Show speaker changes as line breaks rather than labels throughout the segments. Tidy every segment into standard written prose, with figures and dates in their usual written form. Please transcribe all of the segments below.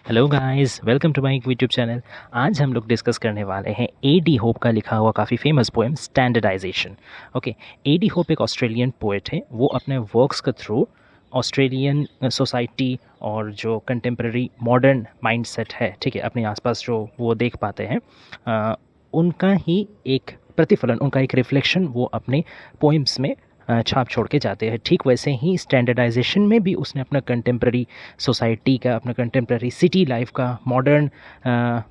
Hello guys, welcome to my YouTube channel. आज हम लोग डिस्कस करने वाले हैं A.D. होप का लिखा हुआ काफ़ी famous poem standardization. Okay, A.D. Hope एक ऑस्ट्रेलियन पोएट है। वो अपने वर्क्स के थ्रू ऑस्ट्रेलियन सोसाइटी और जो कंटेम्प्रेरी मॉडर्न माइंडसेट है, ठीक है, अपने आसपास जो वो देख पाते हैं, उनका ही एक प्रतिफलन, उनका एक रिफ्लेक्शन वो अपने पोएम्स में छाप छोड़ के जाते हैं। ठीक वैसे ही स्टैंडर्डाइजेशन में भी उसने अपना कंटेम्प्रेरी सोसाइटी का, अपना कंटेम्प्रेरी सिटी लाइफ का, मॉडर्न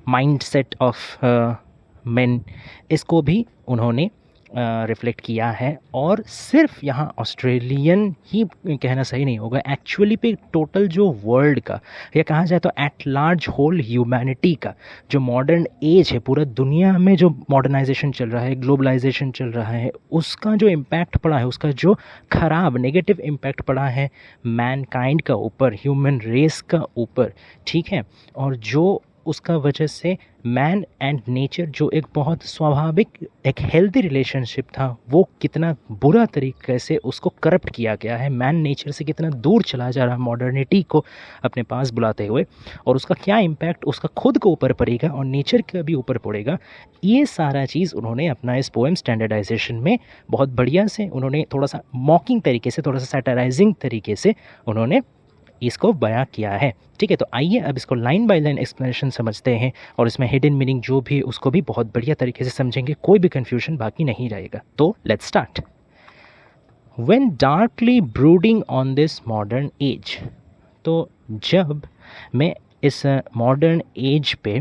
माइंडसेट ऑफ मेन, इसको भी उन्होंने रिफ्लेक्ट किया है। और सिर्फ यहाँ ऑस्ट्रेलियन ही कहना सही नहीं होगा, एक्चुअली पे टोटल जो वर्ल्ड का, या कहा जाए तो एट लार्ज होल ह्यूमैनिटी का जो मॉडर्न एज है, पूरा दुनिया में जो मॉडर्नाइजेशन चल रहा है, ग्लोबलाइजेशन चल रहा है, उसका जो इम्पैक्ट पड़ा है, उसका जो खराब नेगेटिव इम्पैक्ट पड़ा है मैनकाइंड का ऊपर, ह्यूमन रेस का ऊपर, ठीक है, और जो उसका वजह से मैन एंड नेचर जो एक बहुत स्वाभाविक, एक हेल्दी रिलेशनशिप था, वो कितना बुरा तरीके से उसको करप्ट किया गया है। मैन नेचर से कितना दूर चला जा रहा है मॉडर्निटी को अपने पास बुलाते हुए, और उसका क्या इम्पैक्ट उसका खुद के ऊपर पड़ेगा और नेचर के भी ऊपर पड़ेगा। ये सारा चीज़ उन्होंने अपना इस पोएम स्टैंडर्डाइजेशन में बहुत बढ़िया से, उन्होंने थोड़ा सा मॉकिंग तरीके से, थोड़ा सा सैटराइजिंग तरीके से उन्होंने इसको बयां किया है। ठीक है, तो आइए अब इसको लाइन बाय लाइन एक्सप्लेनेशन समझते हैं और इसमें हिडन मीनिंग जो भी उसको भी बहुत बढ़िया तरीके से समझेंगे, कोई भी कन्फ्यूजन बाकी नहीं रहेगा। तो let's start. When darkly brooding on this modern age, तो जब मैं इस मॉडर्न एज पे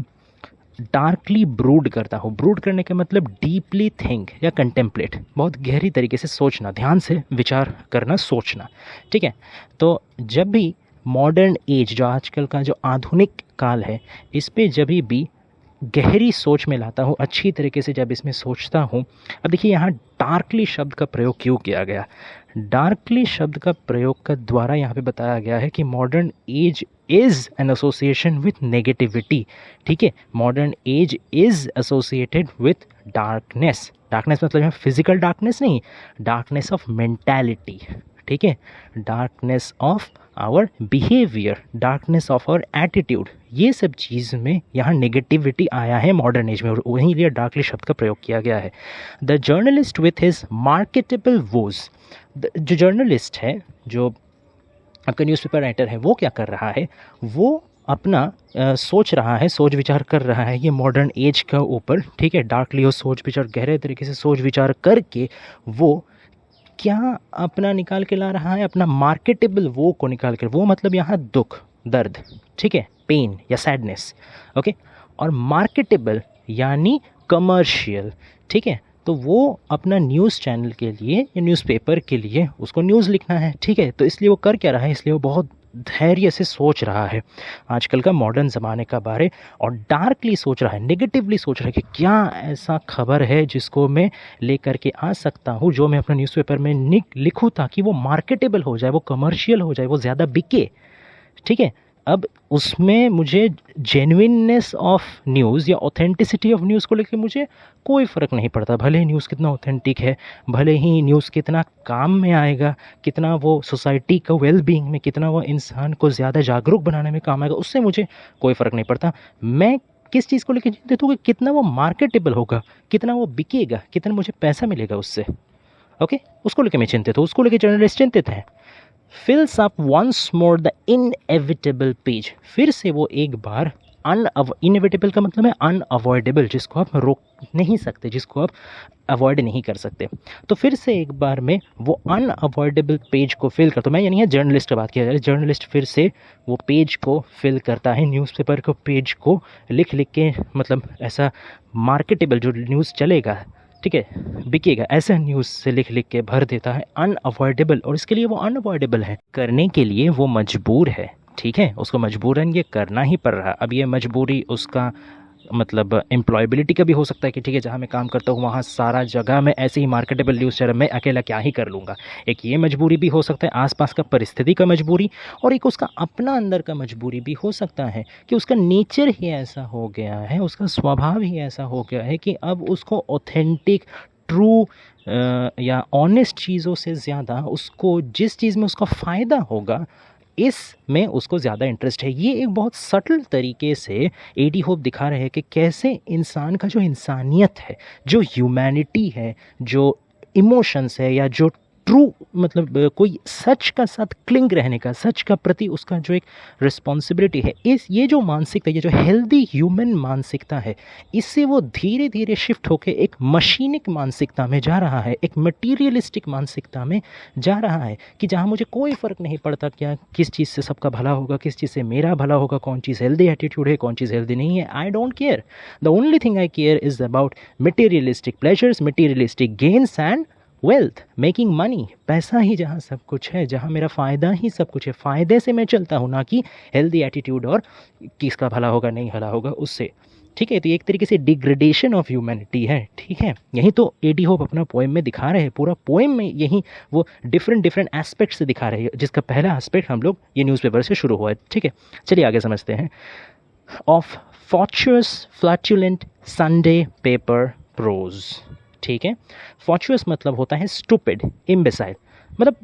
डार्कली ब्रूड करता हूँ, ब्रूड करने का मतलब डीपली थिंक या कंटेम्पलेट, बहुत गहरी तरीके से सोचना, ध्यान से विचार करना, सोचना, ठीक है। तो जब भी मॉडर्न एज, जो आजकल का जो आधुनिक काल है, इस पे जब भी गहरी सोच में लाता हूँ, अच्छी तरीके से जब इसमें सोचता हूँ। अब देखिए यहाँ डार्कली शब्द का प्रयोग क्यों किया गया। डार्कली शब्द का प्रयोग का द्वारा यहाँ पे बताया गया है कि modern age is an association with negativity, ठीक है। Modern age is associated with darkness. Darkness मतलब यहाँ फिजिकल डार्कनेस नहीं, डार्कनेस ऑफ मेंटालिटी, ठीक है, darkness of our behaviour, darkness of our attitude, ये सब चीज़ में यहाँ नेगेटिविटी आया है मॉडर्न एज में, और वहीं लिए डार्कली शब्द का प्रयोग किया गया है। The journalist with his marketable voice, जो जर्नलिस्ट है, जो आपका न्यूज़पेपर राइटर है, वो क्या कर रहा है, वो अपना सोच रहा है, सोच विचार कर रहा है ये मॉडर्न एज का ऊपर, ठीक है। डार्कली और सोच विचार, गहरे तरीके से सोच विचार करके वो क्या अपना निकाल के ला रहा है, अपना मार्केटेबल वो को निकाल कर, वो मतलब यहाँ दुख, दर्द, ठीक है, पेन या सैडनेस, ओके। और मार्केटेबल यानी कमर्शियल, ठीक है। तो वो अपना न्यूज़ चैनल के लिए या न्यूज़पेपर के लिए उसको न्यूज़ लिखना है, ठीक है। तो इसलिए वो कर क्या रहा है, इसलिए वो बहुत धैर्य से सोच रहा है आजकल का मॉडर्न ज़माने का बारे, और डार्कली सोच रहा है, नेगेटिवली सोच रहा है कि क्या ऐसा खबर है जिसको मैं लेकर के आ सकता हूँ, जो मैं अपने न्यूज़पेपर में लिखूँ ताकि वो मार्केटेबल हो जाए, वो कमर्शियल हो जाए, वो ज़्यादा बिके, ठीक है। अब उसमें मुझे जेन्युइननेस ऑफ न्यूज़ या ऑथेंटिसिटी ऑफ न्यूज़ को लेकर मुझे कोई फ़र्क नहीं पड़ता, भले ही न्यूज़ कितना ऑथेंटिक है, भले ही न्यूज़ कितना काम में आएगा, कितना वो सोसाइटी का वेल बीइंग में, कितना वो इंसान को ज़्यादा जागरूक बनाने में काम आएगा, उससे मुझे कोई फ़र्क नहीं पड़ता। मैं किस चीज़ को लेकर चिंतित हूँ कि कितना वो मार्केटेबल होगा, कितना वो बिकेगा, कितना मुझे पैसा मिलेगा उससे, ओके, उसको लेकर मैं चिंतित हूँ, उसको लेकर जर्नलिस्ट चिंतित है। fills up once more the inevitable page, फिर से वो एक बार इनएविटेबल का मतलब है अनअवॉइडेबल, जिसको आप रोक नहीं सकते, जिसको आप अवॉइड नहीं कर सकते। तो फिर से एक बार में वो अनअवॉइडेबल पेज को फिल करता, मैं यानी है जर्नलिस्ट की बात किया जाए, जर्नलिस्ट फिर से वो पेज को फिल करता है, न्यूज़पेपर को, पेज को लिख लिख के, मतलब ऐसा मार्केटेबल जो न्यूज़ चलेगा, ठीक है, बिकेगा, ऐसा न्यूज़ से लिख लिख के भर देता है, अनअवॉइडेबल। और इसके लिए वो अनअवॉइडेबल है, करने के लिए वो मजबूर है, ठीक है, उसको मजबूरन ये करना ही पड़ रहा है। अब ये मजबूरी उसका मतलब एम्प्लॉयबिलिटी का भी हो सकता है कि ठीक है, जहाँ मैं काम करता हूँ वहाँ सारा जगह मैं ऐसे ही मार्केटेबल न्यूज़ चैनल में अकेला क्या ही कर लूँगा, एक ये मजबूरी भी हो सकता है, आसपास का परिस्थिति का मजबूरी, और एक उसका अपना अंदर का मजबूरी भी हो सकता है कि उसका नेचर ही ऐसा हो गया है, उसका स्वभाव ही ऐसा हो गया है कि अब उसको ऑथेंटिक, ट्रू या ऑनेस्ट चीज़ों से ज़्यादा उसको जिस चीज़ में उसका फ़ायदा होगा इसमें उसको ज़्यादा इंटरेस्ट है। ये एक बहुत सटल तरीके से एडी होप दिखा रहे हैं कि कैसे इंसान का जो इंसानियत है, जो ह्यूमैनिटी है, जो इमोशंस है, या जो ट्रू मतलब कोई सच का साथ क्लिंग रहने का, सच का प्रति उसका जो एक रिस्पॉन्सिबिलिटी है, इस ये जो मानसिकता, ये जो हेल्दी ह्यूमन मानसिकता है, इससे वो धीरे धीरे शिफ्ट होकर एक मशीनिक मानसिकता में जा रहा है, एक मटीरियलिस्टिक मानसिकता में जा रहा है, कि जहाँ मुझे कोई फ़र्क नहीं पड़ता क्या किस चीज़ से सबका भला होगा, किस चीज़ से मेरा भला होगा, कौन चीज़ हेल्दी एटीट्यूड है, कौन चीज़ हेल्दी नहीं है, I don't care. The only thing I care is about materialistic pleasures, materialistic gains and wealth, making money. पैसा ही जहाँ सब कुछ है, जहाँ मेरा फ़ायदा ही सब कुछ है, फ़ायदे से मैं चलता हूँ, ना कि हेल्दी एटीट्यूड और किसका भला होगा नहीं भला होगा उससे। ठीक है, तो एक तरीके से डिग्रेडेशन ऑफ ह्यूमैनिटी है। ठीक है, यही तो एडी होप अपना पोएम में दिखा रहे हैं। पूरा पोएम में यही वो डिफरेंट एस्पेक्ट से दिखा रहे हैं, जिसका पहला एस्पेक्ट हम लोग ये न्यूज़पेपर से शुरू हुआ है। ठीक है, चलिए आगे समझते हैं। Of fortuitous flatulent Sunday paper prose. ठीक है, फॉर्चुअस मतलब होता है स्टूपिड, इम्बेसाइल, मतलब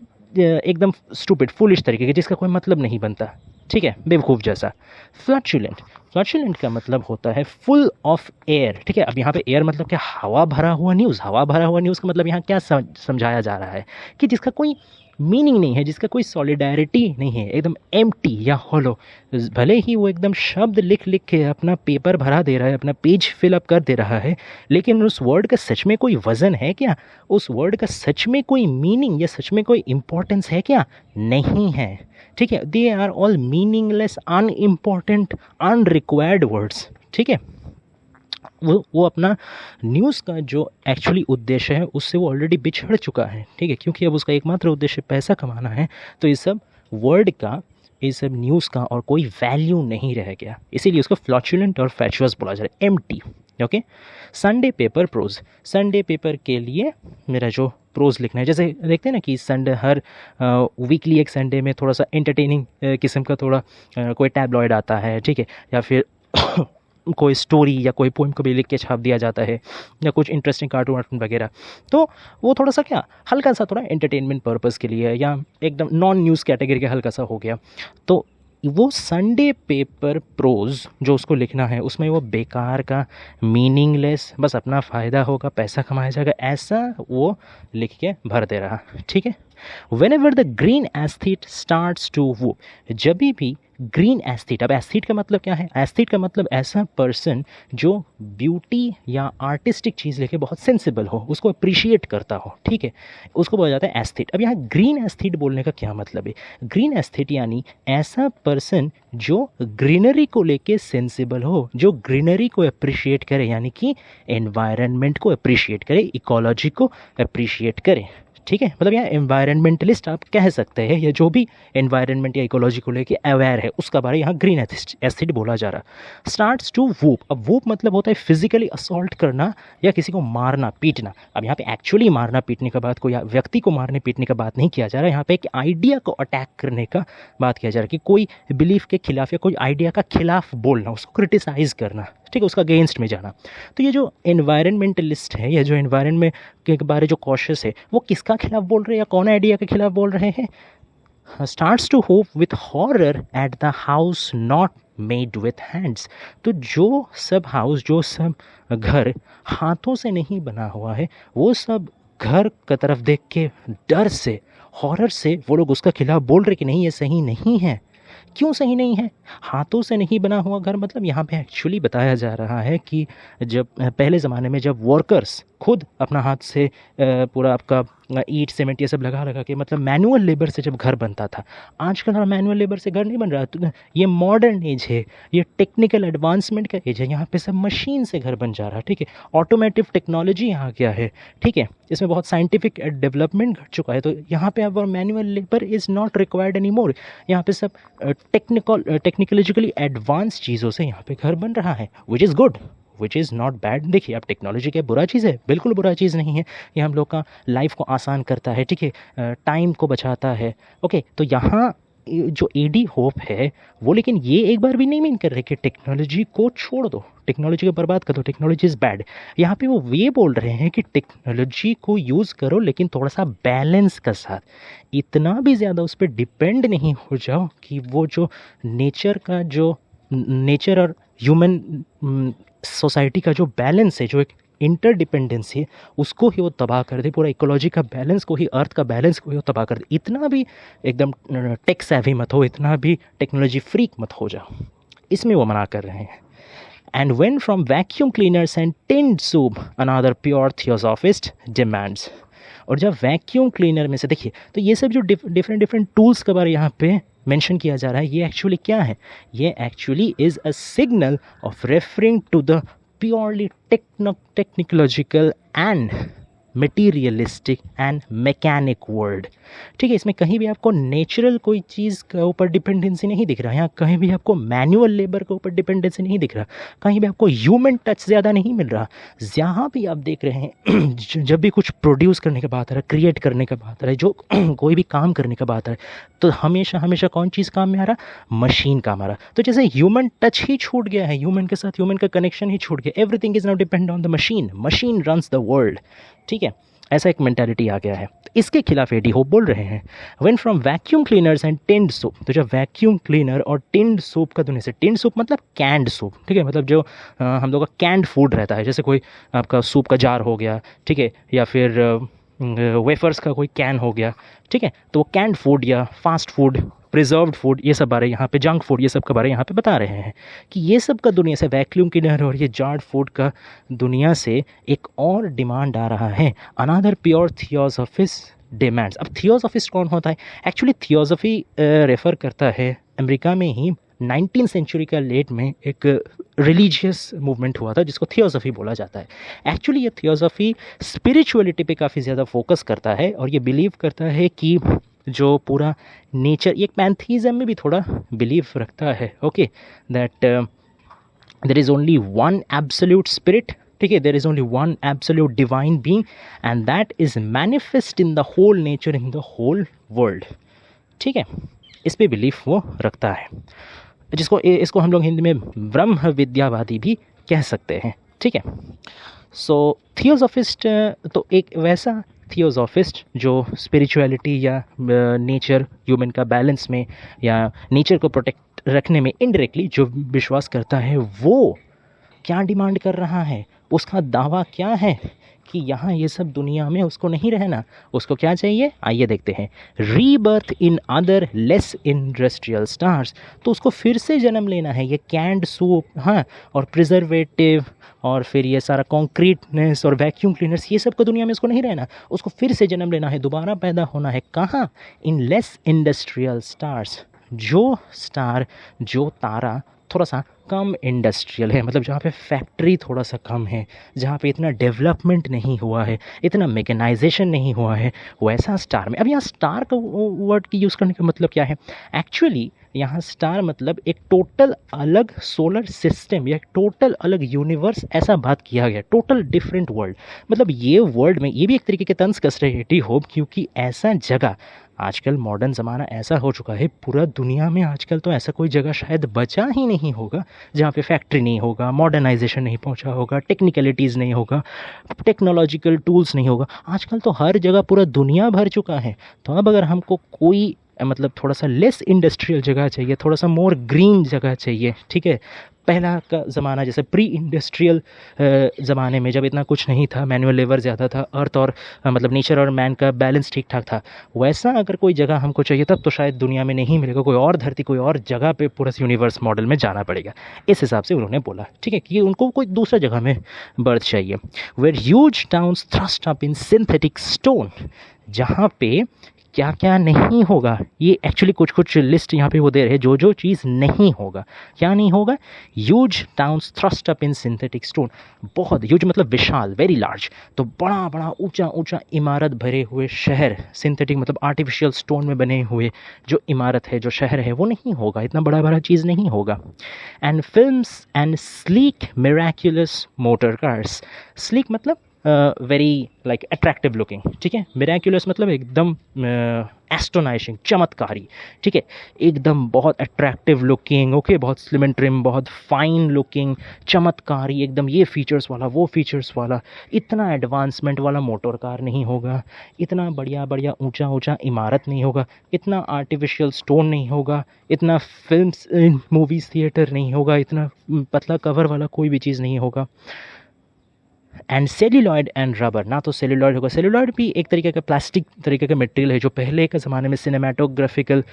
एकदम स्टूपिड, फुलिश तरीके के, जिसका कोई मतलब नहीं बनता। ठीक है, बेवकूफ़ जैसा। फ्लैचुलेंट, फ्लैचुलेंट का मतलब होता है फुल ऑफ एयर। ठीक है, अब यहाँ पे एयर मतलब क्या, हवा भरा हुआ न्यूज़। हवा भरा हुआ न्यूज़ का मतलब यहाँ क्या समझाया जा रहा है, कि जिसका कोई मीनिंग नहीं है, जिसका कोई सॉलिडारिटी नहीं है, एकदम एम्प्टी या हॉलो। भले ही वो एकदम शब्द लिख लिख के अपना पेपर भरा दे रहा है, अपना पेज फिलअप कर दे रहा है, लेकिन उस वर्ड का सच में कोई वज़न है क्या, उस वर्ड का सच में कोई मीनिंग या सच में कोई इम्पोर्टेंस है क्या, नहीं है। ठीक है, they are all meaningless, unimportant, unrequired words. ठीक है, वो अपना न्यूज़ का जो एक्चुअली उद्देश्य है उससे वो ऑलरेडी बिछड़ चुका है। ठीक है, क्योंकि अब उसका एकमात्र उद्देश्य पैसा कमाना है, तो ये सब वर्ड का, ये सब न्यूज़ का और कोई वैल्यू नहीं रह गया, इसीलिए उसको फ्लैचुलेंट और फैचुअस बोला जा रहा है, empty. Okay, Sunday paper prose, Sunday paper के लिए मेरा जो प्रोज लिखना है, जैसे देखते हैं ना कि संडे हर वीकली एक संडे में थोड़ा सा एंटरटेनिंग किस्म का थोड़ा कोई टैबलॉइड आता है। ठीक है, या फिर कोई स्टोरी या कोई पोइम को भी लिख के छाप दिया जाता है, या कुछ इंटरेस्टिंग कार्टून वार्टून वगैरह, तो वो थोड़ा सा क्या, हल्का सा थोड़ा एंटरटेनमेंट पर्पज़ के लिए, या एकदम नॉन न्यूज़ कैटेगरी का हल्का सा हो गया। तो वो संडे पेपर प्रोज जो उसको लिखना है, उसमें वो बेकार का, मीनिंगलेस, बस अपना फ़ायदा होगा, पैसा कमाया जाएगा, ऐसा वो लिख के भर दे रहा। ठीक है, whenever the green aesthete starts to woo, जब भी ग्रीन एस्थीट, अब एस्थीट का मतलब क्या है, एस्थीट का मतलब ऐसा पर्सन जो ब्यूटी या आर्टिस्टिक चीज़ लेके बहुत सेंसिबल हो, उसको अप्रिशिएट करता हो। ठीक है, उसको बोला जाता है एस्थीट। अब यहाँ ग्रीन एस्थीट बोलने का क्या मतलब है, ग्रीन एस्थीट यानी ऐसा पर्सन जो ग्रीनरी को लेके सेंसिबल हो, जो ग्रीनरी को अप्रिशिएट करे, यानी कि एनवायरनमेंट को अप्रिशिएट करे, इकोलॉजी को अप्रिशिएट करे। ठीक है, मतलब यहाँ एनवायरनमेंटलिस्ट आप कह सकते हैं, या जो भी एनवायरनमेंट या इकोलॉजी को लेके अवेयर है, उसका बारे यहाँ ग्रीन एसिड बोला जा रहा। स्टार्ट्स टू वूप, अब वूप मतलब होता है फिजिकली असॉल्ट करना या किसी को मारना पीटना। अब यहाँ पे एक्चुअली मारना पीटने का बात, कोई व्यक्ति को मारने पीटने का बात नहीं किया जा रहा है, यहाँ पे एक आइडिया को अटैक करने का बात किया जा रहा है, कि कोई बिलीफ के खिलाफ या कोई आइडिया का खिलाफ बोलना, उसको क्रिटिसाइज़ करना। ठीक है, उसका अगेंस्ट में जाना। तो ये जो एनवायरनमेंटलिस्ट है, या जो एनवायरनमेंट के बारे जो कॉशियस है, वो किसका खिलाफ बोल रहे हैं या कौन आइडिया के खिलाफ बोल रहे हैं। Starts to hope with horror at the house not made with hands, तो जो सब हाउस, जो सब घर हाथों से नहीं बना हुआ है, वो सब घर की तरफ देख के डर से, हॉरर से वो लोग उसका खिलाफ बोल रहे कि नहीं ये सही नहीं है। क्यों सही नहीं है, हाथों से नहीं बना हुआ घर, मतलब यहाँ पे एक्चुअली बताया जा रहा है कि जब पहले ज़माने में जब वर्कर्स खुद अपना हाथ से पूरा आपका ईंट सीमेंट ये सब लगा के, मतलब मैनुअल लेबर से जब घर बनता था, आजकल मैनुअल लेबर से घर नहीं बन रहा। तो ये मॉडर्न एज है, ये टेक्निकल एडवांसमेंट का एज है, यहाँ पे सब मशीन से घर बन जा रहा है। ठीक है, ऑटोमेटिव टेक्नोलॉजी यहाँ क्या है। ठीक है, इसमें बहुत साइंटिफिक डेवलपमेंट घट चुका है, तो यहाँ पे अब manual labour is not required any more. यहाँ पे सब टेक्निकलॉजिकली एडवांस चीज़ों से यहाँ पे घर बन रहा है, which is good, which is not bad. देखिए, अब टेक्नोलॉजी क्या बुरा चीज़ है, बिल्कुल बुरा चीज़ नहीं है, ये हम लोग का लाइफ को आसान करता है। ठीक है, टाइम को बचाता है। ओके, तो यहाँ जो एडी होप है वो लेकिन ये एक बार भी नहीं मीन कर रहे कि टेक्नोलॉजी को छोड़ दो, टेक्नोलॉजी को बर्बाद कर दो, टेक्नोलॉजी इज़ बैड। यहाँ पे वो ये बोल रहे हैं कि टेक्नोलॉजी को यूज़ करो लेकिन थोड़ा सा बैलेंस के साथ, इतना भी ज़्यादा उस पर डिपेंड नहीं हो जाओ कि वो जो नेचर और ह्यूमन सोसाइटी का जो बैलेंस है, जो एक इंटरडिपेंडेंसी है, उसको ही वो तबाह कर दे, पूरा इकोलॉजी का बैलेंस को ही, अर्थ का बैलेंस को ही वो तबाह कर दे। इतना भी एकदम टेक सेवी मत हो, इतना भी टेक्नोलॉजी फ्रीक मत हो जाओ, इसमें वो मना कर रहे हैं। And when from vacuum cleaners and tinned soup another pure theosophist demands. और जब वैक्यूम क्लीनर में से देखिए, तो ये सब जो डिफरेंट डिफरेंट टूल्स के बारे यहाँ पे मेंशन किया जा रहा है, ये एक्चुअली क्या है? ये actually is a signal of referring to the purely technological and materialistic and mechanic world. ठीक है, इसमें कहीं भी आपको नेचुरल कोई चीज़ के ऊपर डिपेंडेंसी नहीं दिख रहा है, यहाँ कहीं भी आपको मैनुअल लेबर के ऊपर डिपेंडेंसी नहीं दिख रहा, कहीं भी आपको ह्यूमन टच ज़्यादा नहीं मिल रहा। जहाँ भी आप देख रहे हैं जब भी कुछ प्रोड्यूस करने का बात आ रहा है, क्रिएट करने का बात आ रहा है, जो कोई भी काम करने का बात आ रहा है, तो हमेशा हमेशा कौन चीज़ काम में आ रहा? मशीन काम आ रहा। तो जैसे ह्यूमन टच ही छूट गया है, ह्यूमन के साथ ह्यूमन का कनेक्शन ही छूट गया, everything is now depend on the machine, machine runs the world. ठीक है, ऐसा एक मेंटालिटी आ गया है। तो इसके खिलाफ एडी होप बोल रहे हैं, when from vacuum cleaners and tinned soup. तो जब वैक्यूम क्लीनर और टिन्ड सूप का दुनिया से, टिन्ड सूप मतलब कैंड सूप, ठीक है, मतलब जो हम लोग का कैंड फूड रहता है, जैसे कोई आपका सूप का जार हो गया, ठीक है, या फिर वेफर्स का कोई कैन हो गया, ठीक है, तो वो कैंड फूड या फास्ट फूड, प्रिजर्व्ड फूड, ये सब बारे यहाँ पे, जंक फूड, ये सब के बारे यहाँ पे बता रहे हैं कि ये सब का दुनिया से, वैक्यूम क्लीनर और ये जार्ड फूड का दुनिया से एक और डिमांड आ रहा है, अनदर प्योर थियोसॉफिस्ट डिमांड्स। अब थियोसॉफिस्ट कौन होता है? एक्चुअली थियोसॉफी रेफर करता है, अमेरिका में ही 19th सेंचुरी का लेट में एक रिलीजियस मूवमेंट हुआ था जिसको थियोसॉफी बोला जाता है। एक्चुअली ये थियोसॉफी स्पिरिचुअलिटी पे काफ़ी ज़्यादा फोकस करता है और ये बिलीव करता है कि जो पूरा नेचर, ये पैंथीज़म में भी थोड़ा बिलीव रखता है, okay, that there is only one absolute spirit, ठीक है, there is only one absolute divine being and that is manifest in the whole nature, in the whole world. ठीक है, इस पे बिलीफ वो रखता है, इसको हम लोग हिंदी में ब्रह्म विद्यावादी भी कह सकते हैं। ठीक है, सो थियोसॉफिस्ट तो एक वैसा थियोसॉफिस्ट जो स्पिरिचुअलिटी या नेचर, ह्यूमन का बैलेंस में या नेचर को प्रोटेक्ट रखने में इनडायरेक्टली जो विश्वास करता है, वो क्या डिमांड कर रहा है, उसका दावा क्या है कि यहाँ ये सब दुनिया में उसको नहीं रहना, उसको क्या चाहिए? आइए देखते हैं। Rebirth in other less industrial stars, तो उसको फिर से जन्म लेना है। ये कैंड सूप, हाँ, और प्रिजर्वेटिव और फिर ये सारा कॉन्क्रीटनेस और वैक्यूम क्लीनर्स, ये सब को दुनिया में उसको नहीं रहना, उसको फिर से जन्म लेना है, दोबारा पैदा होना है। कहाँ? इन लेस इंडस्ट्रियल स्टार्स, जो स्टार, जो तारा थोड़ा सा कम इंडस्ट्रियल है, मतलब जहाँ पे फैक्ट्री थोड़ा सा कम है, जहाँ पे इतना डेवलपमेंट नहीं हुआ है, इतना मैकेनाइजेशन नहीं हुआ है, वैसा स्टार में। अब यहाँ स्टार का वर्ड की यूज़ करने का मतलब क्या है? एक्चुअली यहाँ स्टार मतलब एक टोटल अलग सोलर सिस्टम या एक टोटल अलग यूनिवर्स, ऐसा बात किया गया, टोटल डिफरेंट वर्ल्ड। मतलब ये वर्ल्ड में, ये भी एक तरीके के तंज कस रहे टी होप, क्योंकि ऐसा जगह, आजकल मॉडर्न ज़माना ऐसा हो चुका है, पूरा दुनिया में आजकल तो ऐसा कोई जगह शायद बचा ही नहीं होगा जहाँ पे फैक्ट्री नहीं होगा, मॉडर्नाइजेशन नहीं पहुँचा होगा, टेक्निकलिटीज़ नहीं होगा, टेक्नोलॉजिकल टूल्स नहीं होगा। आजकल तो हर जगह पूरा दुनिया भर चुका है। तो अब अगर हमको कोई मतलब थोड़ा सा लेस इंडस्ट्रियल जगह चाहिए, थोड़ा सा मोर ग्रीन जगह चाहिए, ठीक है, पहला का ज़माना जैसे प्री इंडस्ट्रियल ज़माने में जब इतना कुछ नहीं था, मैनुअल लेबर ज़्यादा था, अर्थ और मतलब नेचर और मैन का बैलेंस ठीक ठाक था, वैसा अगर कोई जगह हमको चाहिए तब तो शायद दुनिया में नहीं मिलेगा, कोई और धरती, कोई और जगह पे पूरा यूनिवर्स मॉडल में जाना पड़ेगा। इस हिसाब से उन्होंने बोला, ठीक है, कि उनको कोई दूसरा जगह में बर्थ चाहिए। Where huge towns thrust up in synthetic stone, जहाँ पे क्या क्या नहीं होगा, ये एक्चुअली कुछ कुछ लिस्ट यहाँ पे वो दे रहे हैं, जो जो चीज़ नहीं होगा। क्या नहीं होगा? Huge towns thrust up in synthetic stone, बहुत ह्यूज मतलब विशाल, वेरी लार्ज, तो बड़ा बड़ा ऊंचा ऊंचा इमारत भरे हुए शहर, सिंथेटिक मतलब आर्टिफिशियल स्टोन में बने हुए जो इमारत है, जो शहर है, वो नहीं होगा, इतना बड़ा बड़ा चीज़ नहीं होगा। And films and sleek miraculous motor cars, sleek मतलब वेरी लाइक अट्रैक्टिव लुकिंग, ठीक है। मिराक्यूलस मतलब एकदम एस्टोनाइशिंग, चमत्कारी, ठीक है, एकदम बहुत अट्रैक्टिव लुकिंग, ओके, बहुत स्लिम एंड ट्रिम, बहुत फाइन लुकिंग, चमत्कारी एकदम, ये फीचर्स वाला, वो फीचर्स वाला। इतना एडवांसमेंट वाला मोटर कार नहीं होगा, इतना बढ़िया बढ़िया ऊंचा ऊंचा इमारत नहीं होगा, इतना आर्टिफिशियल स्टोन नहीं होगा, इतना फिल्म्स मूवीज़ थिएटर नहीं होगा, इतना पतला कवर वाला कोई भी चीज़ नहीं होगा। एंड सेल्यूलॉयड एंड रबर, ना तो सेल्यूलॉयड होगा, सेल्यूलॉयड भी एक तरीके का प्लास्टिक तरीके का मटेरियल है जो पहले के ज़माने में सिनेमाटोग्राफिकल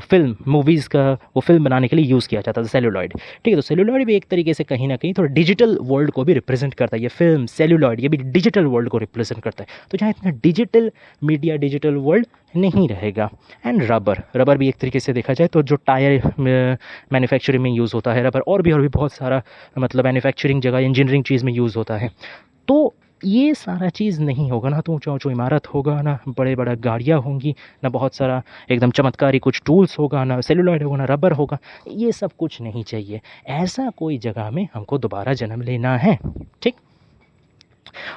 फिल्म मूवीज़ का वो फिल्म बनाने के लिए यूज़ किया जाता था सेल्यूलॉयड, ठीक है। तो सेल्यूलॉयड भी एक तरीके से कहीं ना कहीं थोड़ा डिजिटल वर्ल्ड को भी रिप्रेजेंट करता है, ये फिल्म सेल्यूलॉयड ये भी डिजिटल वर्ल्ड को रिप्रेजेंट करता है। तो जहाँ इतना डिजिटल मीडिया, डिजिटल वर्ल्ड नहीं रहेगा। एंड रबर, रबर भी एक तरीके से देखा जाए तो जो टायर मैन्युफैक्चरिंग में यूज़ होता है रबर, और भी बहुत सारा मतलब मैन्युफैक्चरिंग जगह इंजीनियरिंग चीज़ में यूज़ होता है। तो ये सारा चीज़ नहीं होगा, ना तो ऊंचा ऊंचा इमारत होगा, ना बड़े बड़ा गाड़ियाँ होंगी, ना बहुत सारा एकदम चमत्कारी कुछ टूल्स होगा, ना सेलुलॉइड होगा, ना रबर होगा, ये सब कुछ नहीं चाहिए। ऐसा कोई जगह में हमको दोबारा जन्म लेना है, ठीक।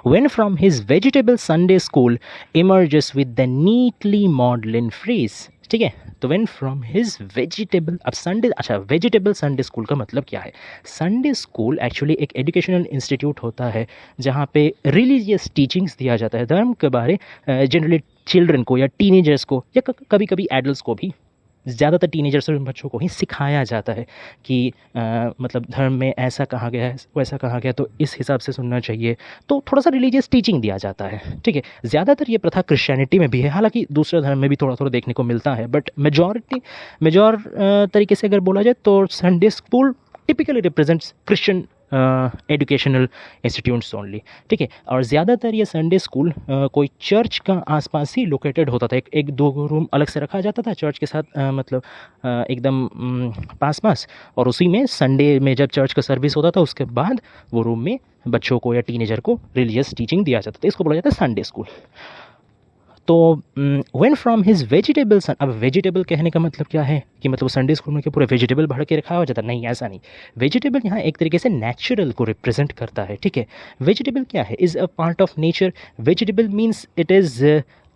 When from his vegetable Sunday school emerges with the neatly maudlin phrase, ठीक है। तो वेन फ्रॉम हिज वेजिटेबल, अब संडे, अच्छा वेजिटेबल संडे स्कूल का मतलब क्या है? संडे स्कूल एक्चुअली एक एजुकेशनल इंस्टीट्यूट होता है जहाँ पे रिलीजियस टीचिंग्स दिया जाता है, धर्म के बारे जनरली चिल्ड्रन को या टीनेजर्स को या कभी कभी एडल्ट्स को भी, ज़्यादातर टीनेजर्स और बच्चों को ही सिखाया जाता है कि मतलब धर्म में ऐसा कहा गया है, वैसा कहा गया, तो इस हिसाब से सुनना चाहिए। तो थोड़ा सा रिलीजियस टीचिंग दिया जाता है, ठीक है। ज़्यादातर ये प्रथा क्रिश्चियनिटी में भी है, हालांकि दूसरे धर्म में भी थोड़ा थोड़ा देखने को मिलता है, बट मेजॉर तरीके से अगर बोला जाए तो Sunday school typically represents Christian educational institutes only, ठीक है। और ज़्यादातर ये संडे स्कूल कोई चर्च का आसपास ही लोकेटेड होता था, एक दो रूम अलग से रखा जाता था चर्च के साथ, मतलब एकदम पास, और उसी में संडे में जब चर्च का सर्विस होता था उसके बाद वो रूम में बच्चों को या टीनेजर को रिलीजियस टीचिंग दिया जाता था, इसको बोला जाता है संडे स्कूल। तो व्हेन फ्रॉम हिज वेजिटेबल सन, अब वेजिटेबल कहने का मतलब क्या है कि मतलब संडे स्कूल में क्या पूरे वेजिटेबल भर के रखा हुआ जाता? नहीं, ऐसा नहीं। वेजिटेबल यहाँ एक तरीके से नेचुरल को रिप्रेजेंट करता है, ठीक है। वेजिटेबल क्या है? Is a part of nature. Vegetable means it is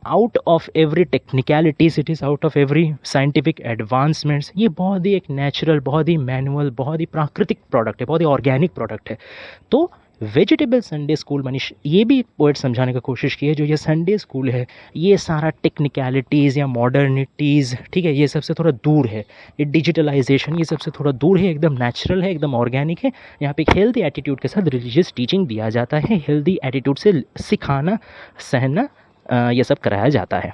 out of every technicalities, it is out of every scientific advancements. ये बहुत ही एक नेचुरल, बहुत ही मैनुअल, बहुत ही प्राकृतिक प्रोडक्ट है, बहुत ही ऑर्गेनिक प्रोडक्ट है। तो वेजिटेबल संडे स्कूल, मनीष ये भी पोइट समझाने की कोशिश की है, जो ये संडे स्कूल है ये सारा टेक्निकलिटीज़ या मॉडर्निटीज़, ठीक है, ये सबसे थोड़ा दूर है, ये डिजिटलाइजेशन ये सबसे थोड़ा दूर है, एकदम नेचुरल है, एकदम ऑर्गेनिक है। यहाँ पे एक हेल्दी एटीट्यूड के साथ रिलीजियस टीचिंग दिया जाता है, हेल्दी एटीट्यूड से सिखाना, सहना ये सब कराया जाता है,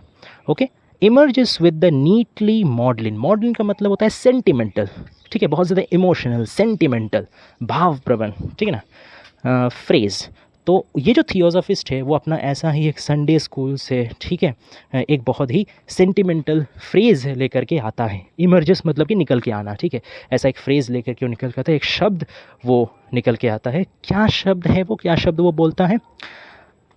okay. Emerges with the neatly Magdalene, Magdalene का मतलब होता है सेंटिमेंटल, ठीक है, बहुत ज़्यादा इमोशनल, सेंटिमेंटल, भावप्रवण, ठीक है ना, फ्रेज़। तो ये जो थियोसॉफिस्ट है वो अपना ऐसा ही एक संडे स्कूल से, ठीक है, एक बहुत ही सेंटिमेंटल फ्रेज़ लेकर के आता है। इमर्जेस मतलब कि निकल के आना, ठीक है, ऐसा एक फ्रेज़ लेकर के वो निकल के आता है, एक शब्द वो निकल के आता है। क्या शब्द है वो, क्या शब्द वो बोलता है?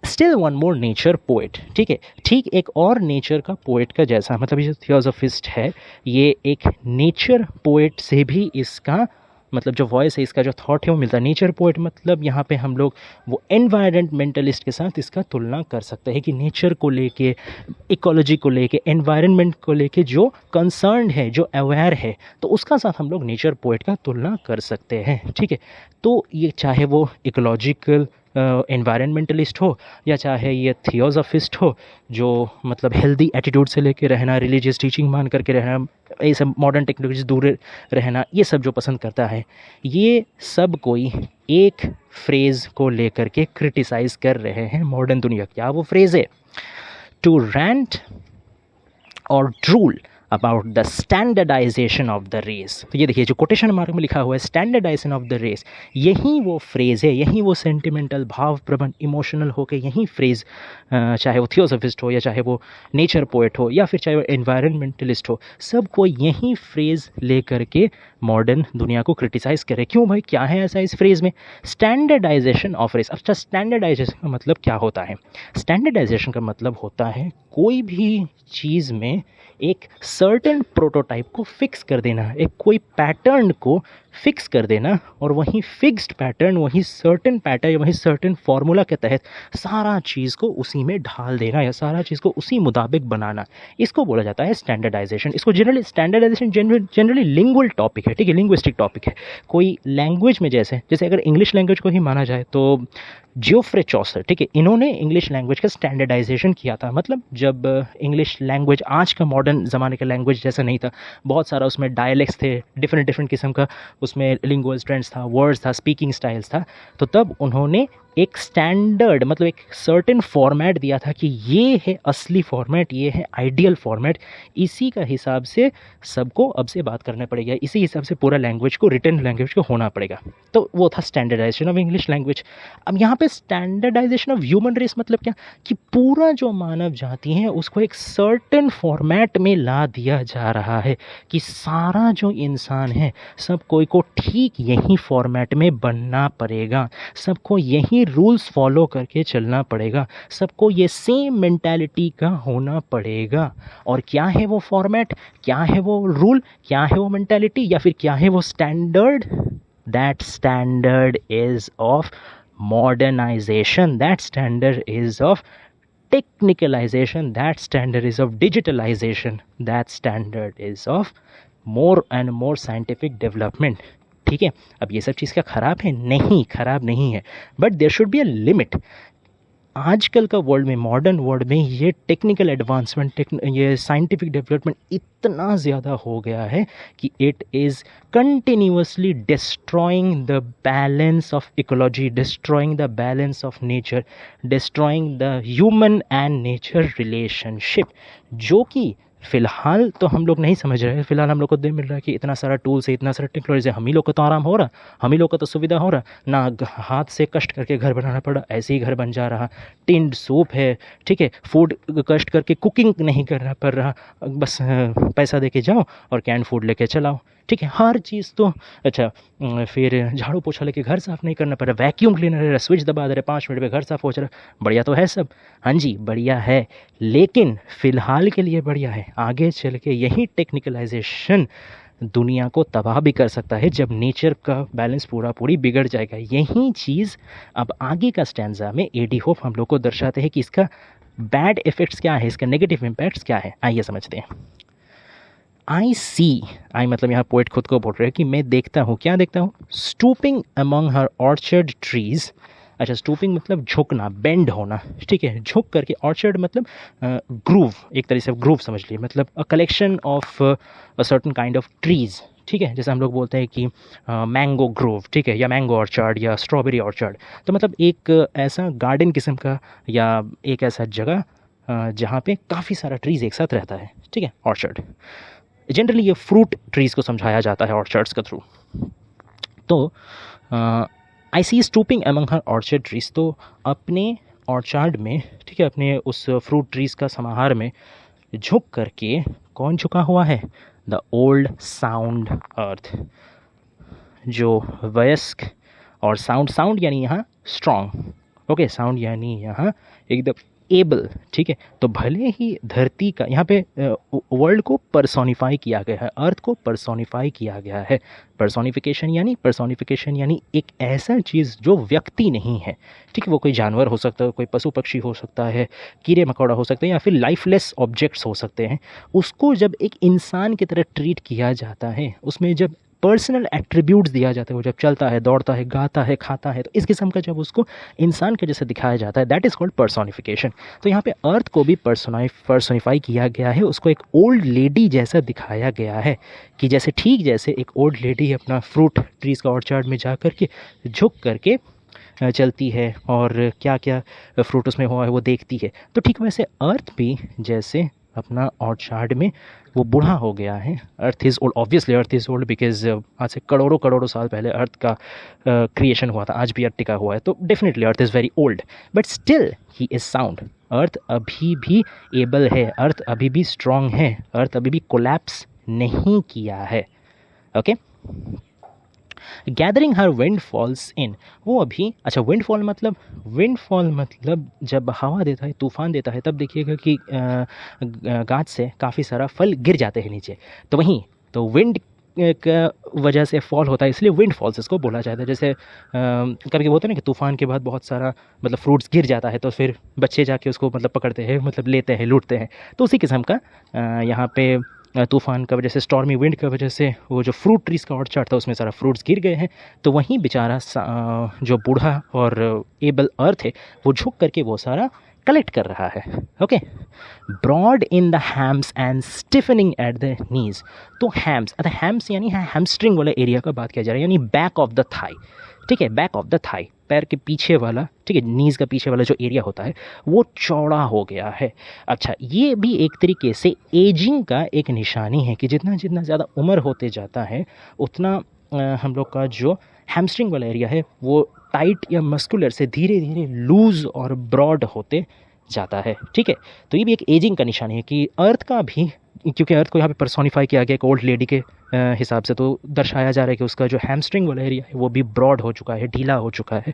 Still one more nature poet, ठीक है, ठीक एक और नेचर का पोएट का जैसा, मतलब ये जो थियोसॉफिस्ट है ये एक नेचर पोएट से भी इसका मतलब जो वॉइस है, इसका जो थॉट है वो मिलता है। नेचर पोएट मतलब यहाँ पे हम लोग वो एनवायरमेंटलिस्ट के साथ इसका तुलना कर सकते हैं कि नेचर को लेके, इकोलॉजी को लेके, एनवायरनमेंट को लेके जो कंसर्न है, जो अवेयर है, तो उसका साथ हम लोग नेचर पोएट का तुलना कर सकते हैं, ठीक है। तो ये चाहे वो इकोलॉजिकल एनवायरनमेंटलिस्ट हो या चाहे ये थियोसॉफिस्ट हो जो मतलब हेल्दी एटीट्यूड से लेके रहना, रिलीजियस टीचिंग मान करके रहना, ये सब मॉडर्न टेक्नोलॉजी से दूर रहना, ये सब जो पसंद करता है, ये सब कोई एक फ्रेज़ को लेकर के क्रिटिसाइज़ कर रहे हैं मॉडर्न दुनिया। क्या वो फ्रेज़ है? टू रैंट और drool about the standardization of the race. तो ये देखिए जो कोटेशन मार्क में लिखा हुआ है स्टैंडर्डाइजेशन ऑफ द रेस, यही वो फ्रेज़ है, यही वो सेंटिमेंटल, भाव प्रबंध, इमोशनल होकर यही फ्रेज़, चाहे वो थियोसॉफिस्ट हो या चाहे वो नेचर पोएट हो या फिर चाहे वो एनवायरनमेंटलिस्ट हो, सबको यही फ्रेज़ ले करके मॉडर्न दुनिया को क्रिटिसाइज़ करे। क्यों भाई, क्या है ऐसा इस फ्रेज़ में? Standardization of race. अच्छा, स्टैंडर्डाइजेशन का मतलब क्या होता है? स्टैंडर्डाइजेशन का मतलब होता है कोई भी चीज़ में एक सर्टेन प्रोटोटाइप को फिक्स कर देना, एक कोई पैटर्न को फिक्स कर देना और वही फिक्स्ड पैटर्न, वही सर्टेन पैटर्न, वही सर्टेन फार्मूला के तहत सारा चीज़ को उसी में ढाल देना या सारा चीज़ को उसी मुताबिक बनाना, इसको बोला जाता है स्टैंडर्डाइजेशन। इसको स्टैंडर्डाइजेशन जनरली लिंगुअल टॉपिक है, ठीक है, लिंग्विस्टिक टॉपिक है। कोई लैंग्वेज में जैसे अगर इंग्लिश लैंग्वेज को ही माना जाए तो जियोफ्रे चौसर, ठीक है, इन्होंने इंग्लिश लैंग्वेज का स्टैंडर्डाइजेशन किया था। मतलब जब इंग्लिश लैंग्वेज आज का मॉडर्न ज़माने का लैंग्वेज जैसा नहीं था, बहुत सारा उसमें डायलेक्ट्स थे, डिफरेंट डिफरेंट किस्म का उसमें लिंगुअल स्ट्रेंथ्स था, वर्ड्स था, स्पीकिंग स्टाइल्स था। तो तब उन्होंने एक स्टैंडर्ड, मतलब एक सर्टेन फॉर्मेट दिया था कि ये है असली फॉर्मेट, ये है आइडियल फॉर्मेट, इसी का हिसाब से सबको अब से बात करना पड़ेगा, इसी हिसाब से पूरा लैंग्वेज को, रिटन लैंग्वेज को होना पड़ेगा। तो वो था स्टैंडर्डाइजेशन ऑफ इंग्लिश लैंग्वेज। अब यहाँ पे स्टैंडर्डाइजेशन ऑफ ह्यूमन रेस मतलब क्या, कि पूरा जो मानव जाति है उसको एक सर्टेन फॉर्मेट में ला दिया जा रहा है कि सारा जो इंसान है सब कोई को ठीक यही फॉर्मेट में बनना पड़ेगा, सबको यही रूल्स फॉलो करके चलना पड़ेगा, सबको ये सेम मेंटालिटी का होना पड़ेगा। और क्या है वो फॉर्मेट, क्या है वो रूल, क्या है वो मेंटालिटी, या फिर क्या है वो standard? That standard is of modernization, that standard is of technicalization, that standard is of digitalization, that standard is of more and more scientific development। ठीक है, अब ये सब चीज़ क्या ख़राब है? नहीं, ख़राब नहीं है, but there should be a limit. आजकल का वर्ल्ड में, मॉडर्न वर्ल्ड में, ये टेक्निकल एडवांसमेंट, ये साइंटिफिक डेवलपमेंट इतना ज़्यादा हो गया है कि it is continuously destroying the balance of ecology, destroying the balance of nature, destroying the human and nature relationship, जो कि फ़िलहाल तो हम लोग नहीं समझ रहे हैं। फ़िलहाल हम लोग को मिल रहा है कि इतना सारा टूल्स है, इतना सारा टेक्नोलॉजी है, हम ही लोग को तो आराम हो रहा, हम ही लोग को तो सुविधा हो रहा, ना हाथ से कष्ट करके घर बनाना पड़ा, ऐसे ही घर बन जा रहा, टिन्ड सूप है, ठीक है, फूड कष्ट करके कुकिंग नहीं करना पड़ रहा, बस पैसा दे के जाओ और कैन फूड लेके चलाओ, ठीक है, हर चीज़ तो अच्छा। फिर झाड़ू पोछा लेके घर साफ़ नहीं करना पड़ रहा, वैक्यूम क्लीनर है, स्विच दबा दे रहे, 5 मिनट में घर साफ़ हो जा रहा, बढ़िया तो है सब, हाँ जी बढ़िया है, लेकिन फ़िलहाल के लिए बढ़िया है, आगे चल के यही टेक्निकलाइजेशन दुनिया को तबाह भी कर सकता है जब नेचर का बैलेंस पूरा पूरी बिगड़ जाएगा। यही चीज़ अब आगे का स्टैंजा में एडी होप हम लोग को दर्शाते हैं कि इसका बैड इफ़ेक्ट्स क्या है, इसका नेगेटिव इम्पैक्ट्स क्या है। आइए समझते हैं। आई मतलब यहाँ पोइट खुद को बोल रहे हैं कि मैं देखता हूँ, क्या देखता हूँ? स्टूपिंग अमंग हर ऑर्चर्ड ट्रीज़। अच्छा, स्टूपिंग मतलब झुकना, बेंड होना, ठीक है, झुक करके। ऑर्चर्ड मतलब ग्रूव, एक तरह से ग्रूव समझ लिए, मतलब a collection of a certain kind of trees, ठीक है, जैसे हम लोग बोलते हैं कि मैंगो ग्रोव, ठीक है, या मैंगो ऑर्चर्ड या स्ट्रॉबेरी ऑर्चर्ड। तो मतलब एक ऐसा गार्डन किस्म का या एक ऐसा जगह जहाँ पे काफ़ी सारा ट्रीज़ एक साथ रहता है, ठीक है, ऑर्चर्ड। जनरली ये फ्रूट ट्रीज़ को समझाया जाता है ऑर्चर्ड्स के थ्रू। तो आई सी स्टूपिंग अमंग हर ऑर्चर्ड ट्रीज़, तो अपने ऑर्चर्ड में, ठीक है, अपने उस फ्रूट ट्रीज़ का समाहार में झुक करके कौन झुका हुआ है? द ओल्ड साउंड अर्थ, जो वयस्क, और साउंड यानी यहाँ स्ट्रॉन्ग, ओके, साउंड यानी यहाँ एकदम एबल, ठीक है। तो भले ही धरती का यहाँ पे वर्ल्ड को पर्सोनिफाई किया गया है, अर्थ को पर्सोनिफाई किया गया है। पर्सोनिफिकेशन यानी एक ऐसा चीज़ जो व्यक्ति नहीं है, ठीक है, वो कोई जानवर हो सकता है, कोई पशु पक्षी हो सकता है, कीड़े मकोड़ा हो सकते हैं, या फिर लाइफलेस ऑब्जेक्ट्स हो सकते हैं। उसको जब एक इंसान की तरह ट्रीट किया जाता है, उसमें जब पर्सनल एट्रीब्यूट्स दिया जाता है, वो जब चलता है, दौड़ता है, गाता है, खाता है, तो इस किस्म का जब उसको इंसान के जैसे दिखाया जाता है, दैट इज़ कॉल्ड पर्सोनिफिकेशन। तो यहाँ पे अर्थ को भी पर्सोनिफाई किया गया है, उसको एक ओल्ड लेडी जैसा दिखाया गया है, कि जैसे ठीक जैसे एक ओल्ड लेडी अपना फ्रूट ट्रीज़ का ऑर्चर्ड में जा करके झुक करके चलती है और क्या क्या फ्रूट उसमें हुआ है वो देखती है। तो ठीक वैसे अर्थ भी जैसे अपना ऑर्चर्ड में वो बूढ़ा हो गया है। Earth is old, obviously earth is old, because आज से करोड़ों साल पहले अर्थ का क्रिएशन हुआ था, आज भी अर्थ टिका हुआ है, तो definitely earth is very old, but still he is sound. Earth अभी भी एबल है, अर्थ अभी भी स्ट्रॉन्ग है, अर्थ अभी भी कोलैप्स नहीं किया है, okay. Gathering her wind falls in, वो अभी, अच्छा विंड फॉल मतलब जब हवा देता है, तूफान देता है, तब देखिएगा कि गाछ से काफ़ी सारा फल गिर जाते हैं नीचे। तो वहीं तो विंड का वजह से फॉल होता है, इसलिए विंड फॉल्स इसको बोला जाता है। जैसे कभी कभी होता है ना कि तूफ़ान के बाद बहुत सारा मतलब फ्रूट्स गिर जाता है, तो फिर बच्चे जाके उसको मतलब पकड़ते हैं, मतलब लेते हैं, लूटते हैं। तो उसी किस्म का यहाँ पे तूफ़ान का वजह से, स्टॉर्मी विंड का वजह से वो जो फ्रूट ट्रीज़ का ऑर्चर्ड था उसमें सारा फ्रूट्स गिर गए हैं। तो वहीं बेचारा जो बूढ़ा और एबल अर्थ है वो झुक करके वो सारा कलेक्ट कर रहा है। Okay, broad in the hams and stiffening at the knees. तो हैम्स यानी हैमस्ट्रिंग वाला एरिया का बात किया जा रहा है, यानी बैक ऑफ द थाई। ठीक है, बैक ऑफ द थाई, पैर के पीछे वाला, ठीक है, नीज़ का पीछे वाला जो एरिया होता है वो चौड़ा हो गया है। अच्छा, ये भी एक तरीके से एजिंग का एक निशानी है कि जितना जितना ज़्यादा उम्र होते जाता है उतना हम लोग का जो हैमस्ट्रिंग वाला एरिया है वो टाइट या मस्कुलर से धीरे धीरे लूज़ और ब्रॉड होते जाता है। ठीक है, तो ये भी एक एजिंग का निशानी है कि अर्थ का भी, क्योंकि अर्थ को यहाँ पे पर्सोनिफाई किया गया एक ओल्ड लेडी के हिसाब से, तो दर्शाया जा रहा है कि उसका जो हैमस्ट्रिंग वाला एरिया है वो भी ब्रॉड हो चुका है, ढीला हो चुका है।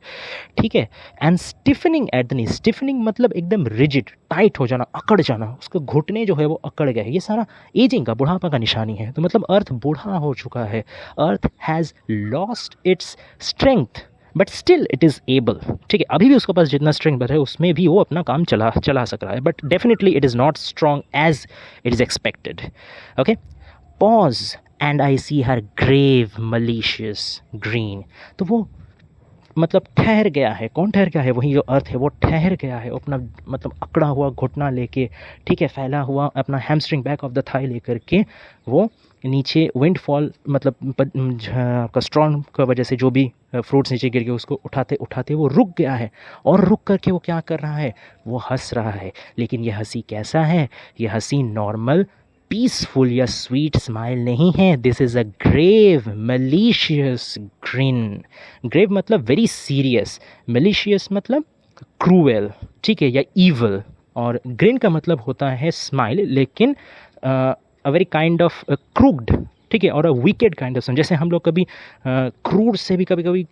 ठीक है, and stiffening at the knee. Stiffening मतलब एकदम रिजिड, टाइट हो जाना, अकड़ जाना, उसके घुटने जो है वो अकड़ गए हैं। ये सारा एजिंग का, बुढ़ापा का निशानी है। तो मतलब अर्थ बूढ़ा हो चुका है, अर्थ has lost its strength but still it is able. ठीक है, अभी भी उसके पास जितना स्ट्रेंथ है उसमें भी वो अपना काम चला सक रहा है, but definitely it is not strong as it is expected. Okay, pause and I see her grave malicious green. तो वो मतलब ठहर गया है। कौन ठहर गया है? वही जो अर्थ है वो ठहर गया है अपना मतलब अकड़ा हुआ घुटना लेके, ठीक है, फैला हुआ अपना hamstring back of the thigh लेकर के वो नीचे विंडफॉल मतलब आपका स्ट्रॉन्ग का वजह से जो भी फ्रूट्स नीचे गिर गए उसको उठाते उठाते वो रुक गया है। और रुक करके वो क्या कर रहा है? वो हंस रहा है। लेकिन ये हंसी कैसा है? ये हंसी नॉर्मल पीसफुल या स्वीट स्माइल नहीं है। This is a grave malicious grin. Grave मतलब वेरी सीरियस, मलिशियस मतलब क्रूएल, ठीक है, या ईवल। और ग्रिन का मतलब होता है स्माइल, लेकिन a very kind of crooked, ठीक है, और अ विकेड काइंड ऑफ। जैसे हम लोग कभी क्रूर से भी कभी कभी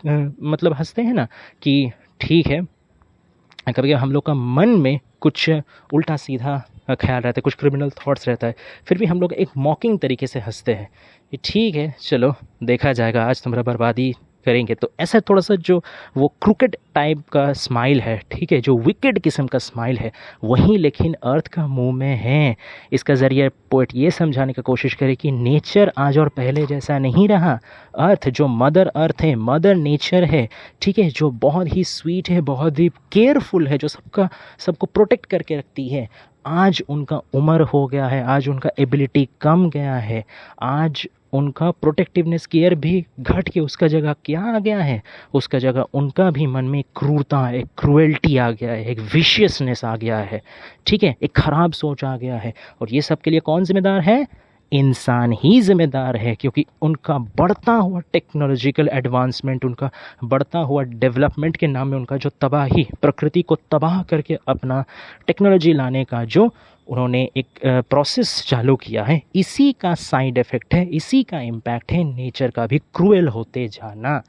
मतलब हंसते हैं ना कि ठीक है, कभी कभी हम लोग का मन में कुछ उल्टा सीधा ख्याल रहता है, कुछ क्रिमिनल थॉट्स रहता है, फिर भी हम लोग एक मॉकिंग तरीके से हंसते हैं कि ठीक है चलो देखा जाएगा, आज तुम्हारा बर्बादी करेंगे। तो ऐसा थोड़ा सा जो वो क्रिकेट टाइप का स्माइल है, ठीक है, जो विकेड किस्म का स्माइल है, वहीं लेकिन अर्थ का मुंह में है। इसका ज़रिए पोएट ये समझाने की कोशिश करे कि नेचर आज और पहले जैसा नहीं रहा। अर्थ जो मदर अर्थ है, मदर नेचर है, ठीक है, जो बहुत ही स्वीट है, बहुत ही केयरफुल है, जो सबको प्रोटेक्ट करके रखती है, आज उनका उम्र हो गया है, आज उनका एबिलिटी कम गया है, आज उनका प्रोटेक्टिवनेस केयर भी घट के उसका जगह क्या आ गया है? उसका जगह उनका भी मन में एक क्रूरता, एक क्रूएल्टी आ गया है, एक विशियसनेस आ गया है, ठीक है, एक ख़राब सोच आ गया है। और ये सब के लिए कौन जिम्मेदार है? इंसान ही जिम्मेदार है, क्योंकि उनका बढ़ता हुआ टेक्नोलॉजिकल एडवांसमेंट, उनका बढ़ता हुआ डेवलपमेंट के नाम में उनका जो तबाही, प्रकृति को तबाह करके अपना टेक्नोलॉजी लाने का जो उन्होंने एक प्रोसेस चालू किया है, इसी का साइड इफ़ेक्ट है, इसी का इम्पैक्ट है नेचर का भी क्रूएल होते जाना।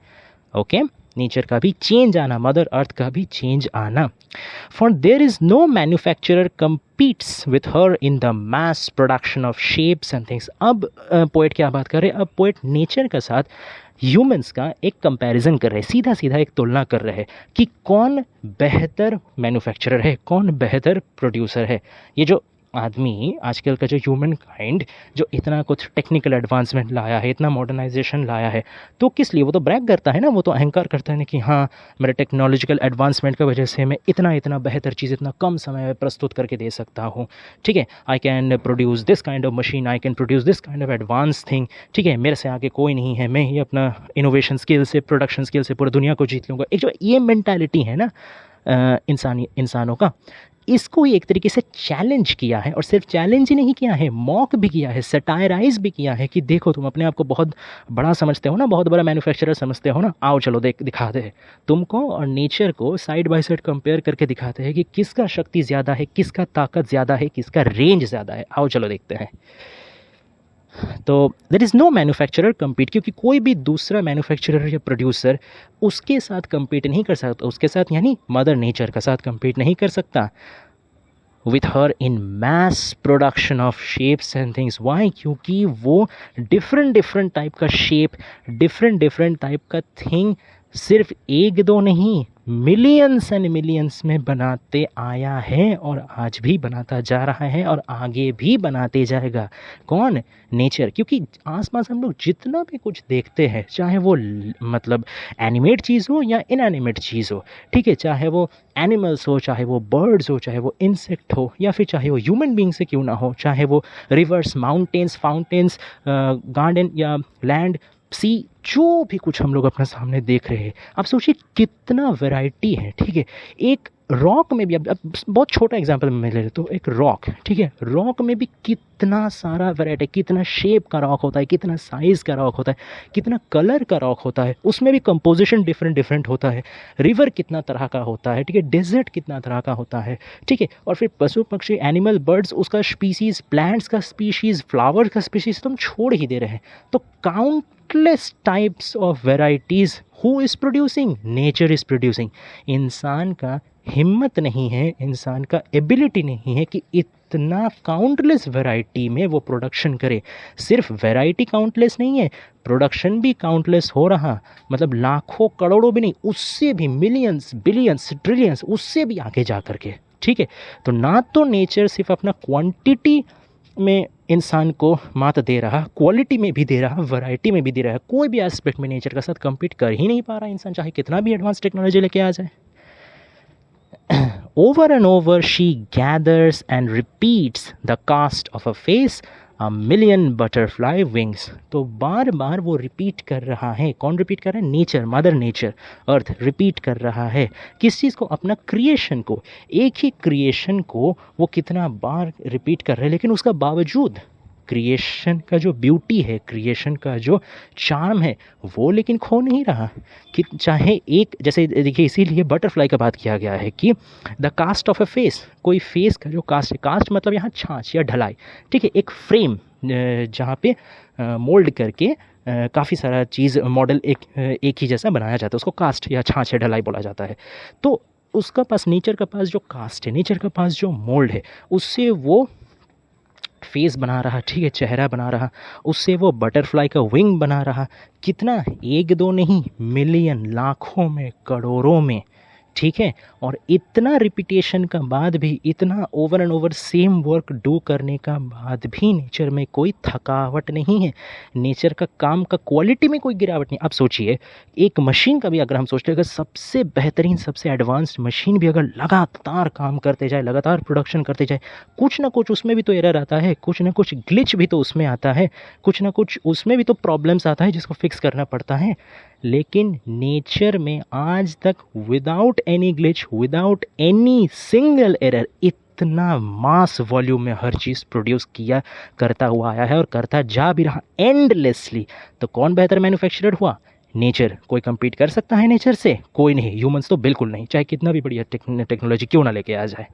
ओके, नेचर का भी चेंज आना, मदर अर्थ का भी चेंज आना। For there is no manufacturer competes with her in the mass production of shapes and things। अब पोएट क्या बात कर रहे हैं? अब पोएट नेचर का साथ ह्यूमंस का एक कंपैरिजन कर रहे हैं, सीधा सीधा एक तुलना कर रहे हैं कि कौन बेहतर मैन्युफैक्चरर है, कौन बेहतर प्रोड्यूसर है। ये जो आदमी आजकल का जो ह्यूमन काइंड जो इतना कुछ टेक्निकल एडवांसमेंट लाया है, इतना मॉडर्नाइजेशन लाया है, तो किस लिए? वो तो ब्रैग करता है ना, वो तो अहंकार करता है ना कि हाँ मेरे टेक्नोलॉजिकल एडवांसमेंट की वजह से मैं इतना बेहतर चीज़ इतना कम समय में प्रस्तुत करके दे सकता हूँ, ठीक है, I can produce this kind of machine, I can produce this kind of advance thing, ठीक है, मेरे से आगे कोई नहीं है, मैं ही अपना इनोवेशन स्किल से, प्रोडक्शन स्किल से पूरी दुनिया को जीत लूँगा। एक जो ये मेंटालिटी है ना इंसानों का, इसको ही एक तरीके से चैलेंज किया है, और सिर्फ चैलेंज ही नहीं किया है, मॉक भी किया है, सटायराइज भी किया है कि देखो तुम अपने आप को बहुत बड़ा समझते हो ना, बहुत बड़ा मैन्युफैक्चरर समझते हो ना, आओ चलो दिखाते हैं तुमको और नेचर को साइड बाय साइड कंपेयर करके दिखाते हैं कि किसका शक्ति ज़्यादा है, किसका ताकत ज़्यादा है, किसका रेंज ज़्यादा है, आओ चलो देखते हैं। तो there is no manufacturer compete, क्योंकि कोई भी दूसरा मैन्युफैक्चरर या प्रोड्यूसर उसके साथ कम्पीट नहीं कर सकता, उसके साथ यानी मदर नेचर का साथ कम्पीट नहीं कर सकता। with her in mass production of shapes and things. Why? क्योंकि वो different टाइप का शेप, different टाइप का थिंग सिर्फ एक दो नहीं, मिलियंस एंड मिलियंस में बनाते आया है और आज भी बनाता जा रहा है और आगे भी बनाते जाएगा। कौन? नेचर। क्योंकि आसपास हम लोग जितना भी कुछ देखते हैं, चाहे वो मतलब एनिमेट चीज़ हो या इनएनिमेट चीज़ हो, ठीक है, चाहे वो एनिमल्स हो, चाहे वो बर्ड्स हो, चाहे वो इंसेक्ट हो, या फिर चाहे वो ह्यूमन बींग से क्यों ना हो, चाहे वो रिवर्स, माउंटेन्स, फाउंटेन्स, गार्डन या लैंड, सी, जो भी कुछ हम लोग अपने सामने देख रहे हैं, आप सोचिए कितना वैरायटी है। ठीक है, एक रॉक में भी, अब बहुत छोटा एग्जांपल मैं ले लेता हूँ, एक रॉक, ठीक है, रॉक में भी कितना सारा वैरायटी, कितना शेप का रॉक होता है, कितना साइज़ का रॉक होता है, कितना कलर का रॉक होता है, उसमें भी कंपोजिशन डिफरेंट होता है, रिवर कितना तरह का होता है, ठीक है, डेजर्ट कितना तरह का होता है, ठीक है, और फिर पशु पक्षी, एनिमल, बर्ड्स, उसका स्पीसीज़, प्लांट्स का स्पीशीज़, फ्लावर का स्पीशीज़, तुम छोड़ ही दे रहे हैं। तो countless types of varieties who is producing? Nature is producing. इंसान का हिम्मत नहीं है, इंसान का एबिलिटी नहीं है कि इतना काउंटलेस वैरायटी में वो प्रोडक्शन करे। सिर्फ वैरायटी काउंटलेस नहीं है, प्रोडक्शन भी काउंटलेस हो रहा, मतलब लाखों करोड़ों भी नहीं, उससे भी मिलियंस, बिलियंस, ट्रिलियंस, उससे भी आगे जा कर के। ठीक है, तो ना तो नेचर सिर्फ अपना क्वांटिटी में इंसान को मात दे रहा, क्वालिटी में भी दे रहा, वैरायटी में भी दे रहा है। कोई भी एस्पेक्ट में नेचर के साथ कम्पीट कर ही नहीं पा रहा इंसान, चाहे कितना भी एडवांस टेक्नोलॉजी लेके आ जाए। Over and over she gathers and repeats the cast of a face, a million butterfly wings. तो बार बार वो रिपीट कर रहा है। कौन रिपीट कर रहा है? नेचर, मदर नेचर, अर्थ रिपीट कर रहा है। किस चीज़ को? अपना क्रिएशन को। एक ही क्रिएशन को वो कितना बार रिपीट कर रहा है, लेकिन उसका बावजूद क्रिएशन का जो ब्यूटी है, क्रिएशन का जो चार्म है, वो लेकिन खो नहीं रहा। कि चाहे एक, जैसे देखिए, इसीलिए बटरफ्लाई का बात किया गया है कि the cast of a face, कोई फेस का जो कास्ट है, कास्ट मतलब यहाँ छाँच या ढलाई, ठीक है, एक फ्रेम जहाँ पे मोल्ड करके काफ़ी सारा चीज़, मॉडल एक ही जैसा बनाया जाता है, उसको कास्ट या छाँच या ढलाई बोला जाता है। तो उसका पास, नेचर का पास जो कास्ट है, नेचर का पास जो मोल्ड है, उससे वो फेस बना रहा, ठीक है, चेहरा बना रहा, उससे वो बटरफ्लाई का विंग बना रहा। कितना? एक दो नहीं, मिलियन, लाखों में, करोड़ों में, ठीक है। और इतना रिपीटेशन का बाद भी, इतना over and over same work do करने का बाद भी नेचर में कोई थकावट नहीं है, नेचर का काम का क्वालिटी में कोई गिरावट नहीं। अब सोचिए, एक मशीन का भी अगर हम सोचते हैं, अगर सबसे बेहतरीन, सबसे एडवांस्ड मशीन भी अगर लगातार काम करते जाए, लगातार प्रोडक्शन करते जाए, कुछ ना कुछ उसमें भी तो एरर आता है, कुछ ना कुछ ग्लिच भी तो उसमें आता है, कुछ ना कुछ उसमें भी तो प्रॉब्लम्स आता है जिसको फिक्स करना पड़ता है। लेकिन नेचर में आज तक without any glitch, without any single error, इतना मास वॉल्यूम में हर चीज़ प्रोड्यूस किया, करता हुआ आया है और करता जा भी रहा एंडलेसली। तो कौन बेहतर मैन्युफैक्चरर हुआ? नेचर। कोई compete कर सकता है नेचर से? कोई नहीं, ह्यूमंस तो बिल्कुल नहीं, चाहे कितना भी बढ़िया टेक्नोलॉजी क्यों ना लेके आ जाए।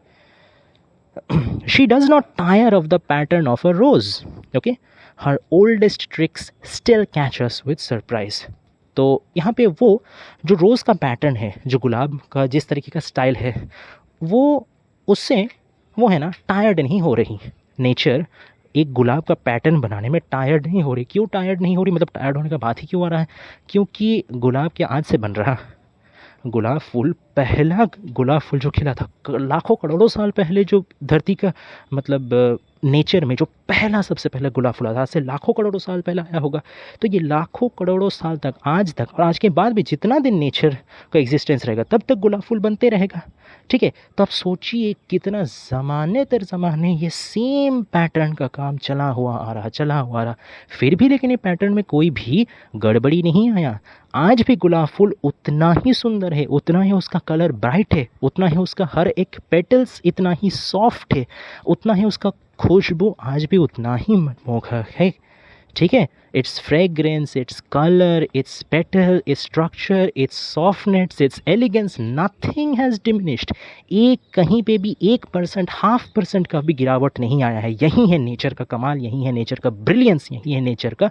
She does not tire of the pattern of a rose. Okay, her oldest tricks still catch us with surprise. तो यहाँ पे वो जो रोज़ का पैटर्न है, जो गुलाब का जिस तरीके का स्टाइल है, वो उससे वो है ना टायर्ड नहीं हो रही। नेचर एक गुलाब का पैटर्न बनाने में टायर्ड नहीं हो रही। क्यों टायर्ड नहीं हो रही? मतलब टायर्ड होने का बात ही क्यों आ रहा है? क्योंकि गुलाब के आज से बन रहा गुलाब फूल, पहला गुलाब फूल जो खिला था लाखों करोड़ों साल पहले, जो धरती का मतलब नेचर में जो पहला, सबसे पहला गुलाब फूला था, आज से लाखों करोड़ों साल पहले आया होगा। तो ये लाखों करोड़ों साल तक, आज तक और आज के बाद भी जितना दिन नेचर का एग्जिस्टेंस रहेगा, तब तक गुलाब फूल बनते रहेगा। ठीक है, तो आप सोचिए कितना ज़माने दर ज़माने ये सेम पैटर्न का काम चला हुआ आ रहा, फिर भी लेकिन ये पैटर्न में कोई भी गड़बड़ी नहीं आया। आज भी गुलाब फूल उतना ही सुंदर है, उतना ही उसका कलर ब्राइट है, उतना ही उसका हर एक पेटल्स इतना ही सॉफ्ट है, उतना ही उसका खुशबू आज भी उतना ही मनमोहक है। ठीक है, its fragrance, its colour, its petal, its structure, its softness, its elegance, nothing has diminished. एक कहीं पे भी 1%, 0.5% का भी गिरावट नहीं आया है। यही है नेचर का कमाल, यही है नेचर का ब्रिलियंस, यही है नेचर का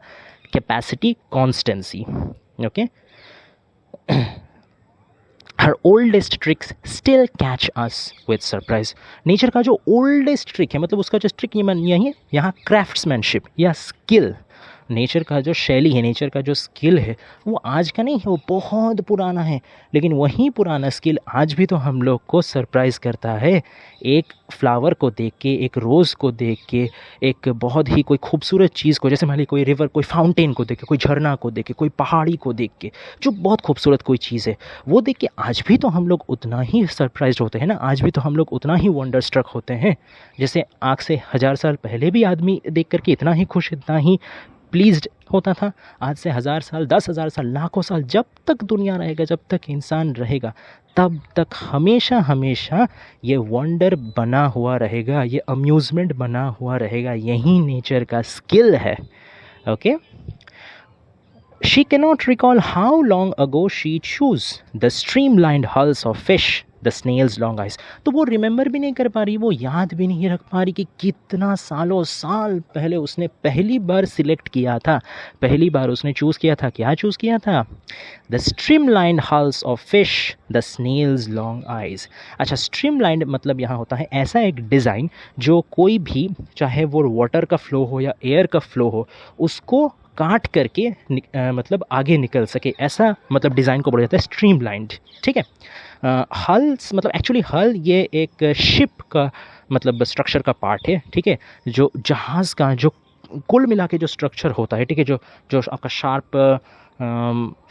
capacity, constituency. Okay, her oldest tricks still catch us with surprise. Nature का जो ओल्डेस्ट ट्रिक है, मतलब उसका जो ट्रिक ये यही है यहाँ, क्राफ्ट्समैनशिप या स्किल। नेचर का जो शैली है, नेचर का जो स्किल है, वो आज का नहीं है, वो बहुत पुराना है। लेकिन वही पुराना स्किल आज भी तो हम लोग को सरप्राइज़ करता है। एक फ्लावर को देख के, एक रोज़ को देख के, एक बहुत ही कोई खूबसूरत चीज़ को, जैसे मान ली कोई रिवर, कोई फाउंटेन को देख के, कोई झरना को देख के, कोई पहाड़ी को देख के, जो बहुत खूबसूरत कोई चीज़ है, वो देख के आज भी तो हम लोग उतना ही सरप्राइज्ड होते हैं ना। आज भी तो हम लोग उतना ही वंडर स्ट्रक होते हैं। जैसे आज से 1000 साल पहले भी आदमी देख करके इतना ही खुश, इतना ही प्लीज्ड होता था। आज से 1000 साल, 10,000 साल, लाखों साल, जब तक दुनिया रहेगा, जब तक इंसान रहेगा, तब तक हमेशा हमेशा ये वंडर बना हुआ रहेगा, ये अम्यूज़मेंट बना हुआ रहेगा। यही नेचर का स्किल है। Okay, she cannot recall how long ago she chose the streamlined hulls of fish, the snail's long eyes। तो वो रिमेंबर भी नहीं कर पा रही, वो याद भी नहीं रख पा रही कि कितना सालों साल पहले उसने पहली बार सिलेक्ट किया था, पहली बार उसने चूज़ किया था। क्या चूज़ किया था? The streamlined hulls of fish, the snail's long eyes. अच्छा, स्ट्रीमलाइंड मतलब यहाँ होता है ऐसा एक डिज़ाइन जो कोई भी, चाहे वो वाटर का फ्लो हो या एयर का फ्लो हो, उसको काट करके मतलब आगे निकल सके, ऐसा मतलब डिज़ाइन को बोला जाता है स्ट्रीमलाइंड। ठीक है। हल्स मतलब एक्चुअली हल ये एक शिप का मतलब स्ट्रक्चर का पार्ट है। ठीक है, जो जहाज़ का जो कुल मिला के जो स्ट्रक्चर होता है, ठीक है, जो जो आपका शार्प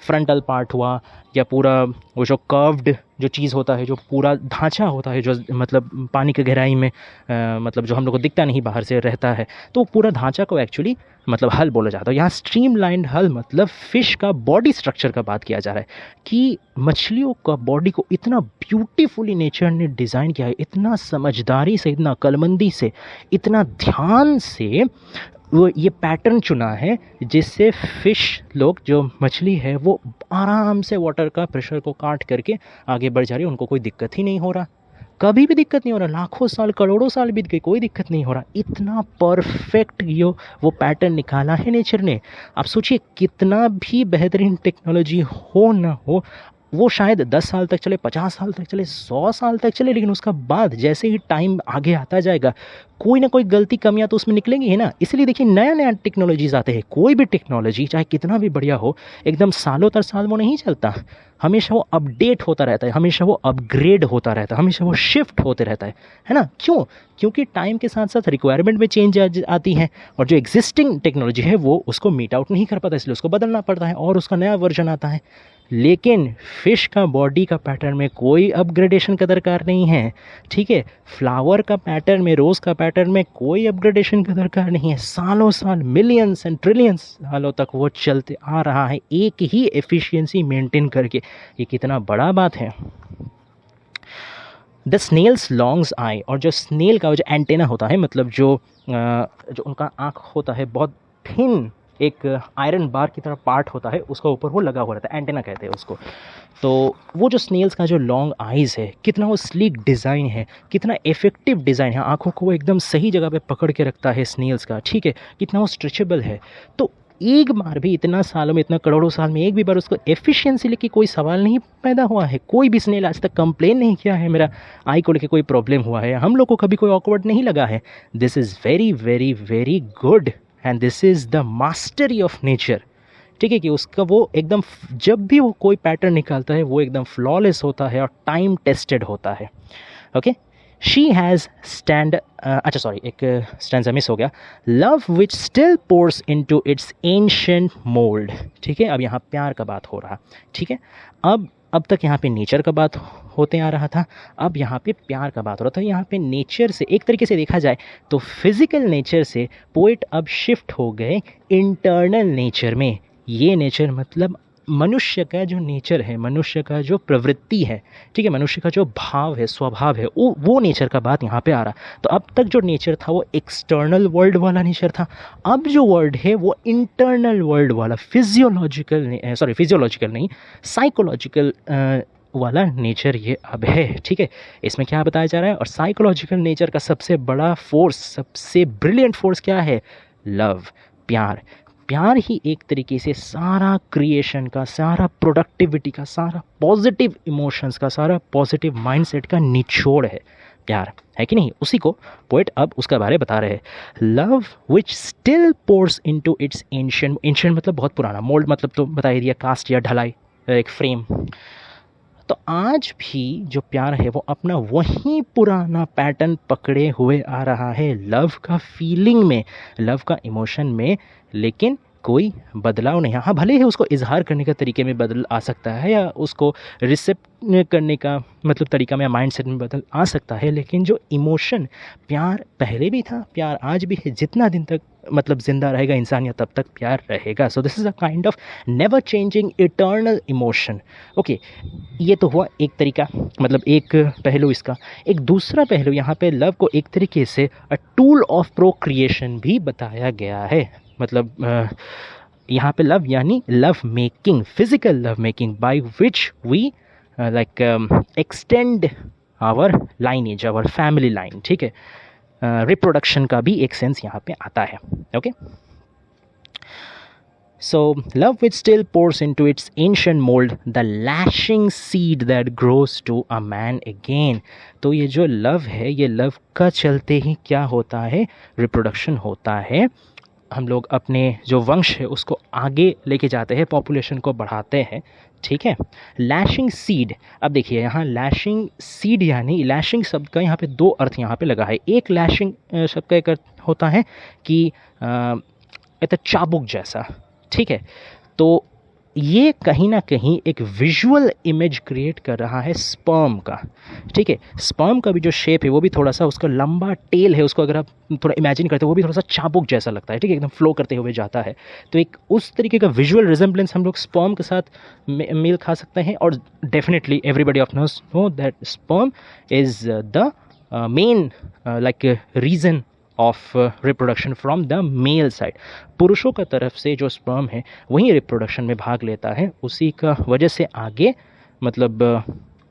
फ्रंटल पार्ट हुआ, या पूरा वो जो कर्व्ड जो चीज़ होता है, जो पूरा ढांचा होता है, जो मतलब पानी की गहराई में मतलब जो हम लोग को दिखता नहीं, बाहर से रहता है, तो पूरा ढांचा को एक्चुअली मतलब हल बोला जाता है। यहाँ स्ट्रीमलाइंड हल मतलब फ़िश का बॉडी स्ट्रक्चर का बात किया जा रहा है कि मछलियों का बॉडी को इतना ब्यूटीफुली नेचर ने डिज़ाइन किया है, इतना समझदारी से, इतना अक्लमंदी से, इतना ध्यान से वो ये पैटर्न चुना है जिससे फ़िश लोग, जो मछली है, वो आराम से वाटर का प्रेशर को काट करके आगे बढ़ जा रही है। उनको कोई दिक्कत ही नहीं हो रहा, कभी भी दिक्कत नहीं हो रहा। लाखों साल, करोड़ों साल बीत गए, कोई दिक्कत नहीं हो रहा। इतना परफेक्ट वो पैटर्न निकाला है नेचर ने। आप सोचिए, कितना भी बेहतरीन टेक्नोलॉजी हो ना हो, वो शायद 10 साल तक चले, 50 साल तक चले, 100 साल तक चले, लेकिन उसका बाद जैसे ही टाइम आगे आता जाएगा, कोई ना कोई गलती, कमियां तो उसमें निकलेंगी ही ना। इसलिए देखिए, नया नया टेक्नोलॉजीज़ आते हैं। कोई भी टेक्नोलॉजी चाहे कितना भी बढ़िया हो, एकदम सालों तर साल वो नहीं चलता। हमेशा वो अपडेट होता रहता है, हमेशा वो अपग्रेड होता रहता है, हमेशा वो शिफ्ट होते रहता है ना। क्यों? क्योंकि टाइम के साथ साथ रिक्वायरमेंट में चेंज आती है, और जो एग्जिस्टिंग टेक्नोलॉजी है वो उसको मीट आउट नहीं कर पाता, इसलिए उसको बदलना पड़ता है और उसका नया वर्जन आता है। लेकिन फ़िश का बॉडी का पैटर्न में कोई अपग्रेडेशन का दरकार नहीं है। ठीक है, फ्लावर का पैटर्न में, रोज़ का पैटर्न में कोई अपग्रेडेशन का दरकार नहीं है। सालों साल, मिलियंस एंड ट्रिलियंस सालों तक वो चलते आ रहा है एक ही एफिशिएंसी मेंटेन करके। ये कितना बड़ा बात है। द स्नेल्स लॉन्ग्स आई, और जो स्नेल का जो एंटेना होता है, मतलब जो उनका आँख होता है, बहुत थिन एक आयरन बार की तरह पार्ट होता है, उसका ऊपर वो लगा हुआ रहता है, एंटेना कहते हैं उसको। तो वो जो स्नेल्स का जो लॉन्ग आइज़ है, कितना वो स्लीक डिज़ाइन है, कितना इफ़ेक्टिव डिज़ाइन है, आँखों को वो एकदम सही जगह पे पकड़ के रखता है स्नेल्स का। ठीक है, कितना वो स्ट्रेचेबल है। तो एक बार भी, इतना सालों में, इतना करोड़ों साल में एक भी बार उसको एफिशिएंसी लेके कोई सवाल नहीं पैदा हुआ है। कोई भी स्नेल आज तक कंप्लेन नहीं किया है मेरा आई को लेके कोई प्रॉब्लम हुआ है, हम लोग को कभी कोई ऑकवर्ड नहीं लगा है। This is very very very good, and this is the mastery of nature. ठीक है, कि उसका वो एकदम, जब भी वो कोई पैटर्न निकालता है, वो एकदम फ्लॉलेस होता है और टाइम टेस्टेड होता है। ओके, शी हैज़ अच्छा सॉरी, एक स्टैंजा मिस हो गया। Love which still pores into its ancient mould. ठीक है, अब यहाँ प्यार का बात हो रहा। ठीक है, अब तक यहाँ पे नेचर का बात होते आ रहा था, अब यहाँ पे प्यार का बात हो रहा था। यहाँ पे नेचर से, एक तरीके से देखा जाए तो फिज़िकल नेचर से पोएट अब शिफ्ट हो गए इंटरनल नेचर में। ये नेचर मतलब मनुष्य का जो नेचर है, मनुष्य का जो प्रवृत्ति है, ठीक है, मनुष्य का जो भाव है, स्वभाव है, वो नेचर का बात यहाँ पे आ रहा। तो अब तक जो नेचर था वो एक्सटर्नल वर्ल्ड वाला नेचर था। अब जो वर्ल्ड है वो इंटरनल वर्ल्ड वाला, फिजियोलॉजिकल नहीं, साइकोलॉजिकल वाला नेचर ये अब है। ठीक है, इसमें क्या बताया जा रहा है? और साइकोलॉजिकल नेचर का सबसे बड़ा फोर्स, सबसे ब्रिलियंट फोर्स क्या है? लव, प्यार। प्यार ही एक तरीके से सारा क्रिएशन का, सारा प्रोडक्टिविटी का, सारा पॉजिटिव इमोशंस का, सारा पॉजिटिव माइंडसेट का निचोड़ है प्यार, है कि नहीं। उसी को पोएट अब उसका बारे बता रहे हैं। Love which still pores into its ancient, ancient मतलब बहुत पुराना, मोल्ड मतलब तो बता ही दिया, कास्ट या ढलाई, एक फ्रेम। तो आज भी जो प्यार है वो अपना वही पुराना पैटर्न पकड़े हुए आ रहा है, लव का फीलिंग में, लव का इमोशन में, लेकिन कोई बदलाव नहीं। हाँ, भले ही उसको इजहार करने का तरीके में बदल आ सकता है, या उसको रिसेप्ट करने का मतलब तरीका में, माइंडसेट में बदल आ सकता है, लेकिन जो इमोशन प्यार पहले भी था, प्यार आज भी है, जितना दिन तक मतलब ज़िंदा रहेगा इंसानियत तब तक प्यार रहेगा। So this is a kind of never changing eternal emotion. Okay, ये तो हुआ एक तरीका, मतलब एक पहलू इसका। एक दूसरा पहलू यहाँ पे लव को एक तरीके से अ टूल ऑफ प्रोक्रिएशन भी बताया गया है। मतलब यहाँ पे लव यानी love making, physical love making, by which we like extend our lineage, our family line, ठीक है। रिप्रोडक्शन का भी एक सेंस यहाँ पे आता है। Okay, so love which still pours into its ancient mold, the lashing seed that grows to a man again। तो ये जो लव है, ये लव का चलते ही क्या होता है, रिप्रोडक्शन होता है। हम लोग अपने जो वंश है उसको आगे लेके जाते हैं, पॉपुलेशन को बढ़ाते हैं, ठीक है। लैशिंग सीड, अब देखिए यहाँ लैशिंग सीड यानी लैशिंग शब्द का यहाँ पे दो अर्थ यहाँ पे लगा है। एक लैशिंग शब्द का एक अर्थ होता है कि चाबुक जैसा, ठीक है। तो ये कहीं ना कहीं एक विजुअल इमेज क्रिएट कर रहा है स्पर्म का, ठीक है। स्पर्म का भी जो शेप है वो भी थोड़ा सा, उसका लंबा टेल है, उसको अगर आप थोड़ा इमेजिन करते हो वो भी थोड़ा सा चाबुक जैसा लगता है, ठीक है, एकदम फ्लो करते हुए जाता है। तो एक उस तरीके का विजुअल रिजेम्बलेंस हम लोग स्पर्म के साथ मेल खा सकते हैं। और definitely everybody of knows know that sperm is the main like reason of reproduction from the male side. पुरुषों का तरफ से जो स्पर्म है वही रिप्रोडक्शन में भाग लेता है, उसी का वजह से आगे मतलब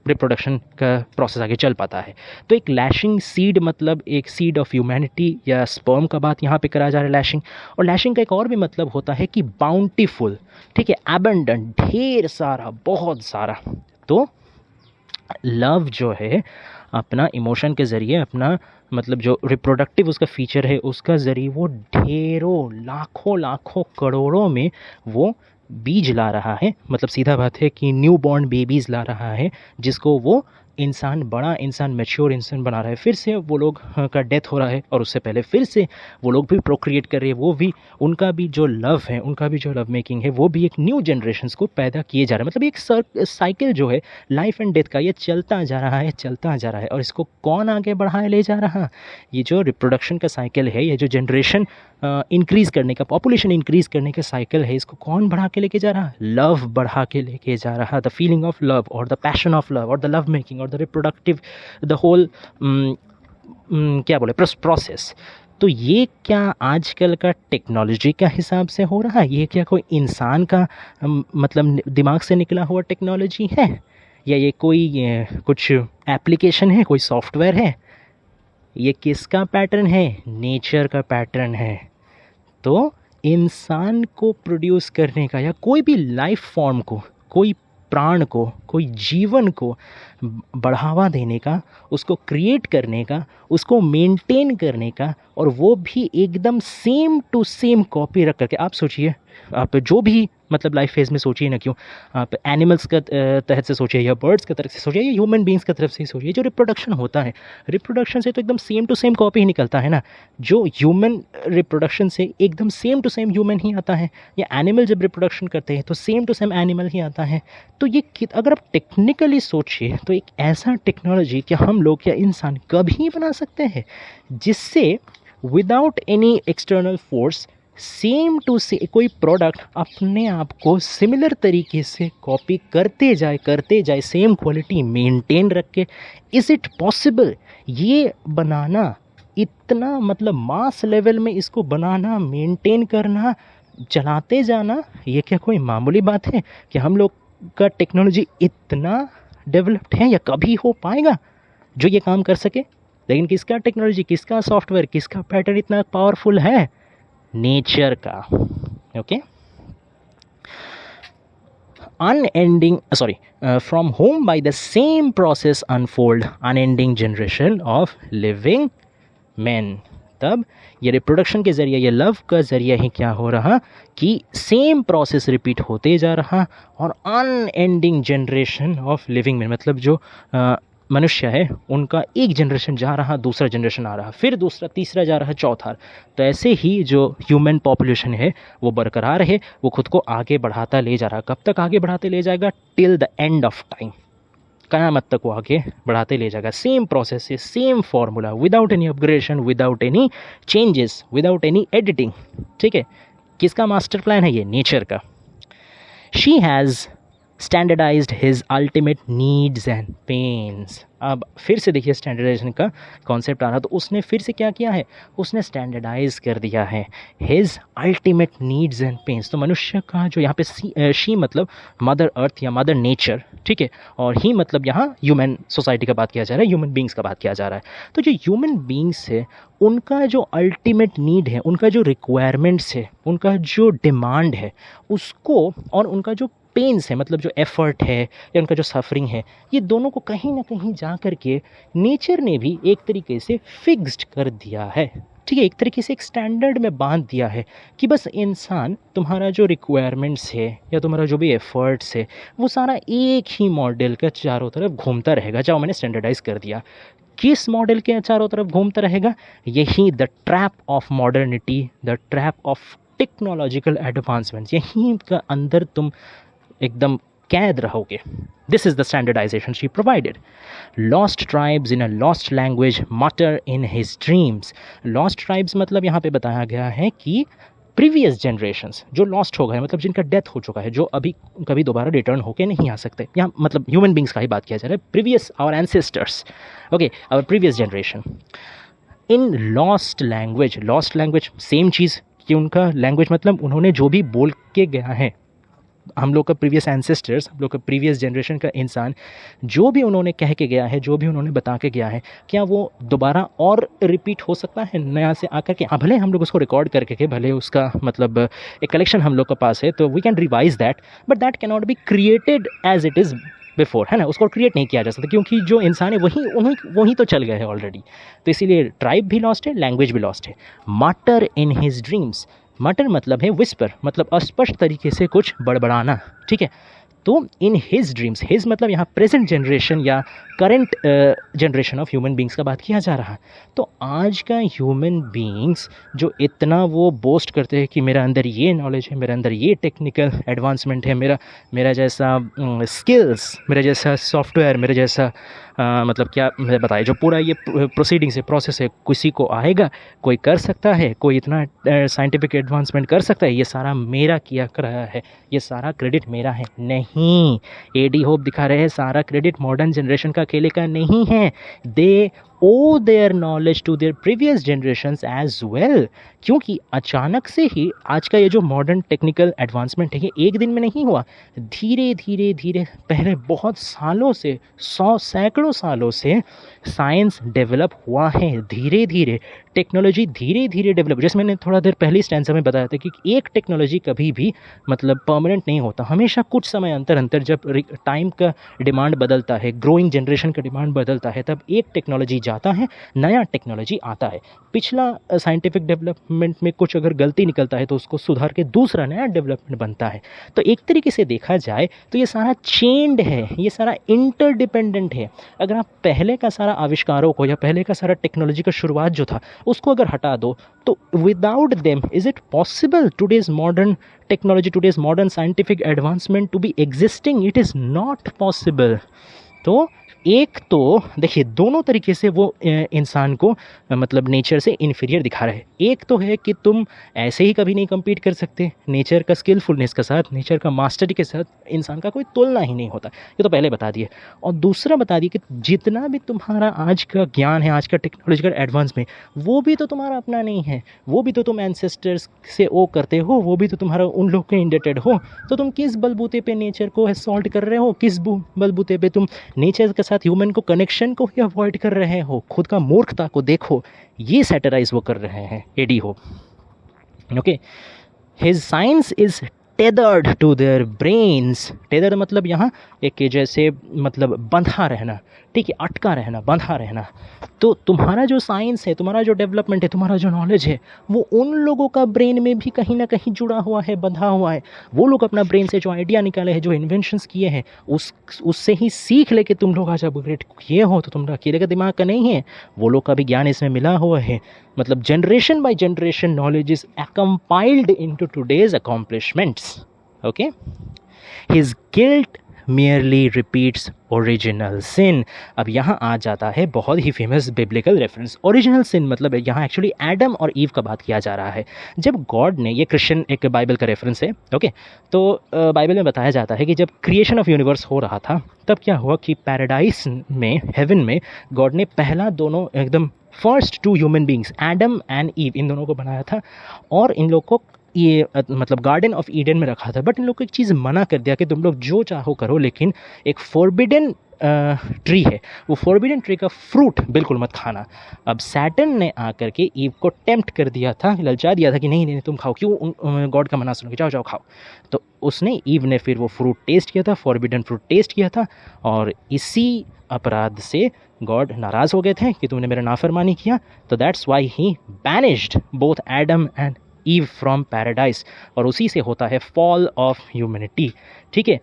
रिप्रोडक्शन का प्रोसेस आगे चल पाता है। तो एक लैशिंग सीड मतलब एक सीड ऑफ ह्यूमैनिटी या स्पर्म का बात यहाँ पे करा जा रहा है, लैशिंग। और लैशिंग का एक और भी मतलब होता है कि बाउंटीफुल, ठीक है, एबंडेंट, ढेर सारा, बहुत सारा। तो लव जो है अपना इमोशन के ज़रिए, अपना मतलब जो रिप्रोडक्टिव उसका फीचर है उसका ज़रिए वो ढेरों, लाखों लाखों करोड़ों में वो बीज ला रहा है। मतलब सीधा बात है कि न्यू बॉर्न बेबीज़ ला रहा है, जिसको वो इंसान, बड़ा इंसान, मैच्योर इंसान बना रहा है। फिर से वो लोग का डेथ हो रहा है और उससे पहले फिर से वो लोग भी प्रोक्रिएट कर रहे हैं, वो भी, उनका भी जो लव है, उनका भी जो लव मेकिंग है वो भी एक न्यू जनरेशन्स को पैदा किए जा रहा है। मतलब एक साइकिल जो है लाइफ एंड डेथ का, ये चलता जा रहा है, चलता जा रहा है। और इसको कौन आगे बढ़ाए ले जा रहा, ये जो रिप्रोडक्शन का साइकिल है, ये जो जनरेशन इंक्रीज़ करने का, पॉपुलेशन इंक्रीज़ करने का साइकिल है, इसको कौन बढ़ा के लेके जा रहा, लव बढ़ा के लेके जा रहा। द फीलिंग ऑफ लव और द पैशन ऑफ लव और द लव मेकिंग और द रिप्रोडक्टिव, द होल क्या बोले प्रोसेस। तो ये क्या आजकल का टेक्नोलॉजी का हिसाब से हो रहा है, ये क्या कोई इंसान का मतलब दिमाग से निकला हुआ टेक्नोलॉजी है, या ये कोई कुछ एप्लीकेशन है, कोई सॉफ्टवेयर है, ये किसका पैटर्न है, नेचर का पैटर्न है। तो इंसान को प्रोड्यूस करने का, या कोई भी लाइफ फॉर्म को, कोई प्राण को, कोई जीवन को बढ़ावा देने का, उसको क्रिएट करने का, उसको मेंटेन करने का, और वो भी एकदम सेम टू सेम कॉपी रख करके। आप सोचिए, आप जो भी मतलब लाइफ फेज में सोचिए ना, क्यों आप एनिमल्स का तहत से सोचिए, या बर्ड्स का तरफ से सोचिए, या ह्यूमन बींग्स का तरफ से ही सोचिए, जो रिप्रोडक्शन होता है, रिप्रोडक्शन से तो एकदम सेम टू सेम कॉपी ही निकलता है ना। जो ह्यूमन रिप्रोडक्शन से एकदम सेम टू सेम ह्यूमन ही आता है, या एनिमल जब रिप्रोडक्शन करते हैं तो सेम टू सेम एनिमल ही आता है। तो ये अगर आप टेक्निकली सोचिए तो एक ऐसा टेक्नोलॉजी क्या हम लोग या इंसान कभी बना सकते हैं जिससे without any external force same to से कोई प्रोडक्ट अपने आप को सिमिलर तरीके से कॉपी करते जाए, सेम क्वालिटी मेंटेन रख के। इज़ इट पॉसिबल ये बनाना, इतना मतलब मास लेवल में इसको बनाना, मेंटेन करना, चलाते जाना, ये क्या कोई मामूली बात है कि हम लोग का टेक्नोलॉजी इतना डेवलप्ड है, या कभी हो पाएगा जो ये काम कर सके? लेकिन किसका टेक्नोलॉजी, किसका सॉफ्टवेयर, किसका पैटर्न इतना पावरफुल है? नेचर का। Okay, unending from whom by the same process unfold unending generation of living men। तब ये रिप्रोडक्शन के ज़रिए, ये लव का ज़रिया ही क्या हो रहा कि सेम प्रोसेस रिपीट होते जा रहा और unending generation of living man, मतलब जो मनुष्य है उनका एक जनरेशन जा रहा, दूसरा जनरेशन आ रहा, फिर दूसरा, तीसरा जा रहा, चौथा। तो ऐसे ही जो ह्यूमन पॉपुलेशन है वो बरकरार है, वो खुद को आगे बढ़ाता ले जा रहा। कब तक आगे बढ़ाते ले जाएगा? Till the end of time, क़यामत तक वो आगे बढ़ाते ले जाएगा। सेम प्रोसेस से, same formula, without any upgradation, without any changes, without any editing. ठीक है, किसका मास्टर प्लान है ये? नेचर का। She has standardized his ultimate needs and pains. अब फिर से देखिए स्टैंडर्डाइजेशन का कॉन्सेप्ट आ रहा, तो उसने फिर से क्या किया है? उसने स्टैंडर्डाइज कर दिया है his ultimate needs and pens. तो मनुष्य का जो यहाँ पे शी मतलब मदर अर्थ या मदर नेचर, ठीक है, और ही मतलब यहाँ ह्यूमन सोसाइटी का बात किया जा रहा है, ह्यूमन बींग्स का बात किया जा रहा है। तो जो ह्यूमन बींग्स है उनका जो अल्टीमेट नीड है, उनका जो रिक्वायरमेंट्स है, उनका जो डिमांड है उसको, और उनका जो पेन्स है मतलब जो एफ़र्ट है या उनका जो सफरिंग है, ये दोनों को कहीं ना कहीं जा कर के नेचर ने भी एक तरीके से फिक्स्ड कर दिया है। ठीक है, एक तरीके से एक स्टैंडर्ड में बांध दिया है कि बस इंसान, तुम्हारा जो रिक्वायरमेंट्स है या तुम्हारा जो भी एफ़र्ट्स है वो सारा एक ही मॉडल का चारों तरफ घूमता रहेगा। जाओ, मैंने स्टैंडर्डाइज कर दिया। किस मॉडल के चारों तरफ घूमता रहेगा? यही the trap of modernity, the trap of technological advancements, यहीं का अंदर तुम एकदम कैद रहोगे। This is the standardisation she provided. Lost tribes in a lost language mutter in his dreams. Lost tribes मतलब यहाँ पे बताया गया है कि प्रीवियस जनरेशंस जो लॉस्ट हो गए, मतलब जिनका डेथ हो चुका है, जो अभी कभी दोबारा रिटर्न होके नहीं आ सकते। यहाँ मतलब ह्यूमन बींग्स का ही बात किया जा रहा है, previous our ancestors, okay, our previous generation in lost language. Lost language same चीज़ कि उनका लैंग्वेज मतलब उन्होंने जो भी बोल के गया है, हम लोग का प्रीवियस एंसेस्टर्स, हम लोग का प्रीवियस जनरेशन का इंसान जो भी उन्होंने कह के गया है, जो भी उन्होंने बता के गया है, क्या वो दोबारा और रिपीट हो सकता है नया से आकर के? हाँ, भले हम लोग उसको रिकॉर्ड करके के, भले उसका मतलब एक कलेक्शन हम लोग के पास है, तो we can revise that, but that can not be created as it is before, है ना। उसको क्रिएट नहीं किया जा सकता क्योंकि जो इंसान है वही तो चल गए हैं ऑलरेडी। तो इसीलिए ट्राइब भी लॉस्ट है, लैंग्वेज भी लॉस्ट है। मटर इन हिज ड्रीम्स, मटर मतलब है विस्पर, मतलब अस्पष्ट तरीके से कुछ बड़बड़ाना, ठीक है। तो इन हिज ड्रीम्स, हिज मतलब यहाँ प्रेजेंट जनरेशन या current generation of human beings का बात किया जा रहा। तो आज का ह्यूमन बींग्स जो इतना वो बोस्ट करते हैं कि मेरा अंदर ये नॉलेज है, मेरे अंदर ये टेक्निकल एडवांसमेंट है, मेरा जैसा स्किल्स, मेरा जैसा सॉफ्टवेयर, मेरे जैसा मतलब क्या बताए, जो पूरा ये प्रोसीडिंग से प्रोसेस है, किसी को आएगा, कोई कर सकता है, कोई इतना साइंटिफिक एडवांसमेंट कर सकता है, ये सारा मेरा किया कराया है, ये सारा क्रेडिट मेरा है। नहीं, एडी होप दिखा रहे हैं सारा क्रेडिट मॉडर्न जनरेशन का अकेले का नहीं है। दे owe their knowledge to their previous generations as well। क्योंकि अचानक से ही आज का ये जो मॉडर्न टेक्निकल एडवांसमेंट है ये एक दिन में नहीं हुआ, धीरे धीरे धीरे पहले बहुत सालों से, सैकड़ों सालों से साइंस डेवलप हुआ है। धीरे धीरे टेक्नोलॉजी धीरे धीरे डेवलप, जैसे मैंने थोड़ा देर पहले स्टैंजा में बताया था कि एक टेक्नोलॉजी कभी भी मतलब परमानेंट नहीं होता, हमेशा कुछ समय अंतर जब टाइम का डिमांड बदलता है, ग्रोइंग जनरेशन का डिमांड बदलता है, तब एक टेक्नोलॉजी जाता है, नया टेक्नोलॉजी आता है। पिछला साइंटिफिक डेवलपमेंट में कुछ अगर गलती निकलता है तो उसको सुधार के दूसरा नया डेवलपमेंट बनता है। तो एक तरीके से देखा जाए तो ये सारा चेन्ड है, ये सारा इंटरडिपेंडेंट है। अगर आप पहले का सारा आविष्कारों को या पहले का सारा टेक्नोलॉजी का शुरुआत जो था उसको अगर हटा दो तो without them is it possible today's modern technology, today's modern scientific advancement to be existing? It is not possible. तो एक तो देखिए दोनों तरीके से वो इंसान को मतलब नेचर से इन्फीरियर दिखा रहा है। एक तो है कि तुम ऐसे ही कभी नहीं कम्पीट कर सकते, नेचर का स्किलफुलनेस के साथ, नेचर का मास्टरी के साथ इंसान का कोई तुलना ही नहीं होता, ये तो पहले बता दिए। और दूसरा बता दिए कि जितना भी तुम्हारा आज का ज्ञान है, आज का टेक्नोलॉजिकल एडवांस में, वो भी तो तुम्हारा अपना नहीं है, वो भी तो तुम एंसेस्टर्स से ओ करते हो, वो भी तो तुम्हारा उन लोग के इंडेटेड हो। तो तुम किस बलबूते पे नेचर को असॉल्ट कर रहे हो, किस बलबूते पे तुम नेचर के साथ ह्यूमन को कनेक्शन को ही अवॉइड कर रहे हो? खुद का मूर्खता को देखो, ये सैटराइज वो कर रहे हैं A D Hope. Okay, his science is tethered to their brains. Tether मतलब यहाँ एक के जैसे मतलब बंधा रहना, ठीक है, अटका रहना, बंधा रहना। तो तुम्हारा जो साइंस है, तुम्हारा जो डेवलपमेंट है, तुम्हारा जो नॉलेज है, वो उन लोगों का ब्रेन में भी कहीं ना कहीं जुड़ा हुआ है, बंधा हुआ है। वो लोग अपना ब्रेन से जो आइडिया निकाले हैं, जो इन्वेंशंस किए हैं, उससे ही सीख लेके तुम लोग आज अपग्रेड किए हो। तो तुम अकेले का दिमाग का नहीं है, वो लोग का भी ज्ञान इसमें मिला हुआ है। मतलब generation by generation knowledge is compiled into today's accomplishments. Okay, his guilt merely repeats original sin। अब यहाँ आ जाता है बहुत ही फेमस बिब्लिकल रेफरेंस। ओरिजिनल सिन मतलब यहाँ एक्चुअली एडम और ईव का बात किया जा रहा है। जब गॉड ने, ये क्रिश्चियन एक बाइबल का रेफरेंस है, ओके, तो बाइबल में बताया जाता है कि जब क्रिएशन ऑफ यूनिवर्स हो रहा था तब क्या हुआ कि पैराडाइस में, हेवन में, गॉड ने पहला दोनों एकदम first two human beings Adam and Eve, इन दोनों को बनाया था और इन लोग को ये मतलब गार्डन ऑफ ईडन में रखा था। बट इन लोग को एक चीज़ मना कर दिया कि तुम लोग जो चाहो करो, लेकिन एक फॉरबिडन ट्री है, वो फॉरबिडन ट्री का फ्रूट बिल्कुल मत खाना। अब सैटर्न ने आकर के ईव को टेम्प्ट कर दिया था, ललचा दिया था कि नहीं नहीं तुम खाओ, क्यों गॉड का मना सुनोगे, जाओ जाओ खाओ। तो उसने, ईव ने फिर वो फ्रूट टेस्ट किया था, फॉरबिडन फ्रूट टेस्ट किया था, और इसी अपराध से गॉड नाराज़ हो गए थे कि तुमने मेरा नाफरमानी किया। तो that's why he banished both Adam and Eve from paradise, और उसी से होता है फॉल ऑफ ह्यूमैनिटी। ठीक है,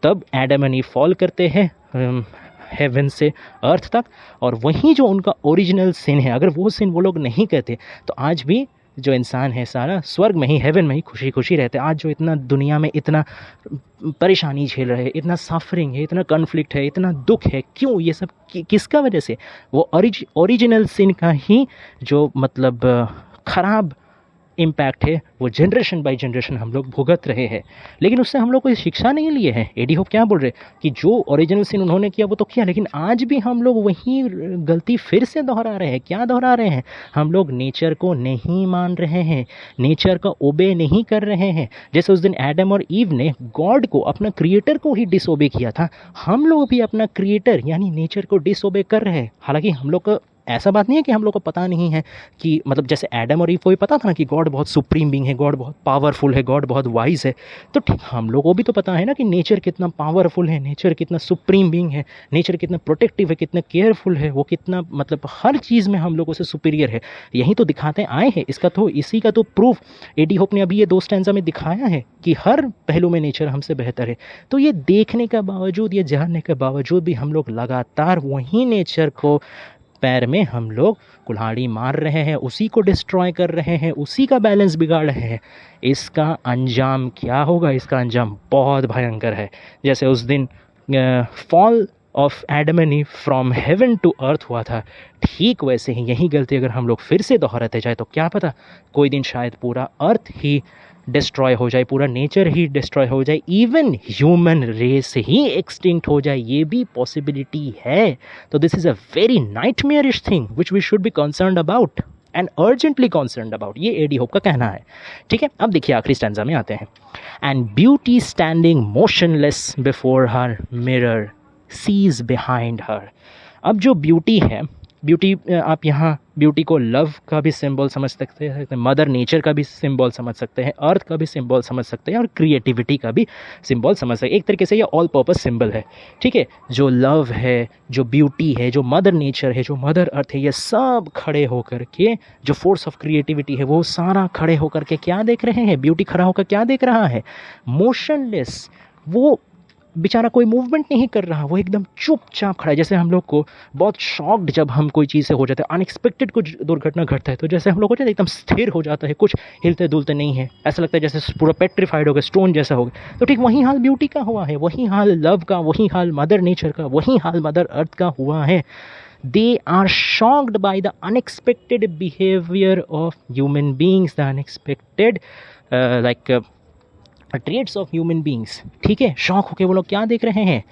तब एडम एंड ईव फॉल करते हैं हेवन से अर्थ तक, और वहीं जो उनका ओरिजिनल सिन है, अगर वो सिन वो लोग नहीं करते तो आज भी जो इंसान है सारा स्वर्ग में ही, हेवन में ही खुशी खुशी रहते। आज जो इतना दुनिया में इतना परेशानी झेल रहे हैं, इतना सफरिंग है, इतना कन्फ्लिक्ट है, इतना दुख है, क्यों? ये सब किसका वजह से? वो ओरिजिनल सिन का ही जो मतलब ख़राब इम्पैक्ट है, वो जनरेशन बाय जनरेशन हम लोग भुगत रहे हैं। लेकिन उससे हम लोग कोई शिक्षा नहीं लिए हैं। एडी होप क्या बोल रहे कि जो ओरिजिनल सिन उन्होंने किया वो तो किया, लेकिन आज भी हम लोग वही गलती फिर से दोहरा रहे हैं। क्या दोहरा रहे हैं? हम लोग नेचर को नहीं मान रहे हैं, नेचर का ओबे नहीं कर रहे हैं। जैसे उस दिन एडम और ईव ने गॉड को, अपना क्रिएटर को ही डिसओबे किया था, हम लोग भी अपना क्रिएटर यानी नेचर को डिसओबे कर रहे हैं। हालांकि हम लोग का ऐसा बात नहीं है कि हम लोग को पता नहीं है कि मतलब जैसे एडम और ईव को भी पता था ना कि गॉड बहुत सुप्रीम बीइंग है, गॉड बहुत पावरफुल है, गॉड बहुत वाइज है। तो ठीक हम लोगों को भी तो पता है ना कि नेचर कितना पावरफुल है, नेचर कितना सुप्रीम बीइंग है, नेचर कितना प्रोटेक्टिव है, कितना केयरफुल है, वो कितना मतलब हर चीज़ में हम लोगों से सुपीरियर है। यही तो दिखाते आए हैं। इसी का तो प्रूफ एडी होप ने अभी ये 2 स्टैंजा में दिखाया है कि हर पहलू में नेचर हमसे बेहतर है। तो ये देखने का बावजूद, ये जानने के बावजूद भी हम लोग लगातार वही नेचर को पैर में हम लोग कुल्हाड़ी मार रहे हैं, उसी को डिस्ट्रॉय कर रहे हैं, उसी का बैलेंस बिगाड़ रहे हैं। इसका अंजाम क्या होगा? इसका अंजाम बहुत भयंकर है। जैसे उस दिन fall of Adam and Eve from heaven to earth हुआ था, ठीक वैसे ही यही गलती अगर हम लोग फिर से दोहराते जाए तो क्या पता कोई दिन शायद पूरा अर्थ ही डिस्ट्रॉय हो जाए, पूरा नेचर ही डिस्ट्रॉय हो जाए, इवन ह्यूमन रेस ही एक्सटिंक्ट हो जाए, ये भी पॉसिबिलिटी है। तो this is a very nightmarish thing which we should be concerned about and urgently concerned about, ये एडी होप का कहना है। ठीक है, अब देखिए आखिरी स्टैंजा में आते हैं। And beauty standing motionless before her mirror sees behind her. अब जो ब्यूटी है, ब्यूटी आप यहाँ ब्यूटी को लव का भी सिंबल समझ सकते हैं, मदर नेचर का भी सिंबल समझ सकते हैं, अर्थ का भी सिंबल समझ सकते हैं, और क्रिएटिविटी का भी सिंबल समझ सकते हैं। एक तरीके से ये ऑल पर्पस सिंबल है। ठीक है, जो लव है, जो ब्यूटी है, जो मदर नेचर है, जो मदर अर्थ है, ये सब खड़े होकर के, जो फोर्स ऑफ क्रिएटिविटी है वो सारा खड़े होकर के क्या देख रहे हैं? ब्यूटी खड़ा होकर क्या देख रहा है? मोशनलेस। वो बेचारा कोई मूवमेंट नहीं कर रहा, वो एकदम चुपचाप खड़ा है। जैसे हम लोग को बहुत शॉक्ड जब हम कोई चीज़ से हो जाते हैं, अनएक्सपेक्टेड कुछ दुर्घटना घटता है, तो जैसे हम लोग हो जाते हैं एकदम स्थिर हो जाता है, कुछ हिलते डुलते नहीं है, ऐसा लगता है जैसे पूरा पेट्रीफाइड हो गया, स्टोन जैसा हो गया। तो ठीक वही हाल ब्यूटी का हुआ है, वही हाल लव का, वही हाल मदर नेचर का, वही हाल मदर अर्थ का हुआ है। They are shocked by the unexpected behavior of human beings, the unexpected traits of human beings. ठीक है, शॉक होके वो लोग क्या देख रहे हैं?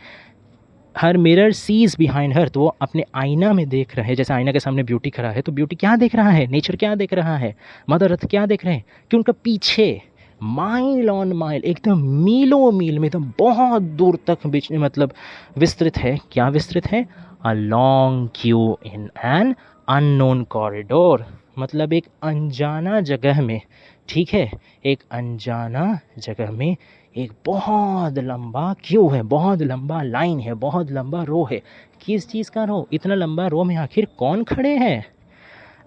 हर मिरर सीज बिहाइंड हर, तो वो अपने आईना में देख रहे हैं। जैसे आईना के सामने ब्यूटी खड़ा है, तो ब्यूटी क्या देख रहा है? नेचर क्या देख रहा है? मदर अर्थ क्या देख रहे हैं? कि उनका पीछे माइल ऑन माइल, एकदम मीलों मील में, एकदम बहुत दूर तक बीच मतलब विस्तृत है। क्या विस्तृत है? A long Q in an unknown corridor. मतलब एक अनजाना जगह में, ठीक है, एक अनजाना जगह में एक बहुत लंबा क्यू है, बहुत लंबा लाइन है, बहुत लंबा रो है। किस चीज़ का रो? इतना लंबा रो में आखिर कौन खड़े हैं?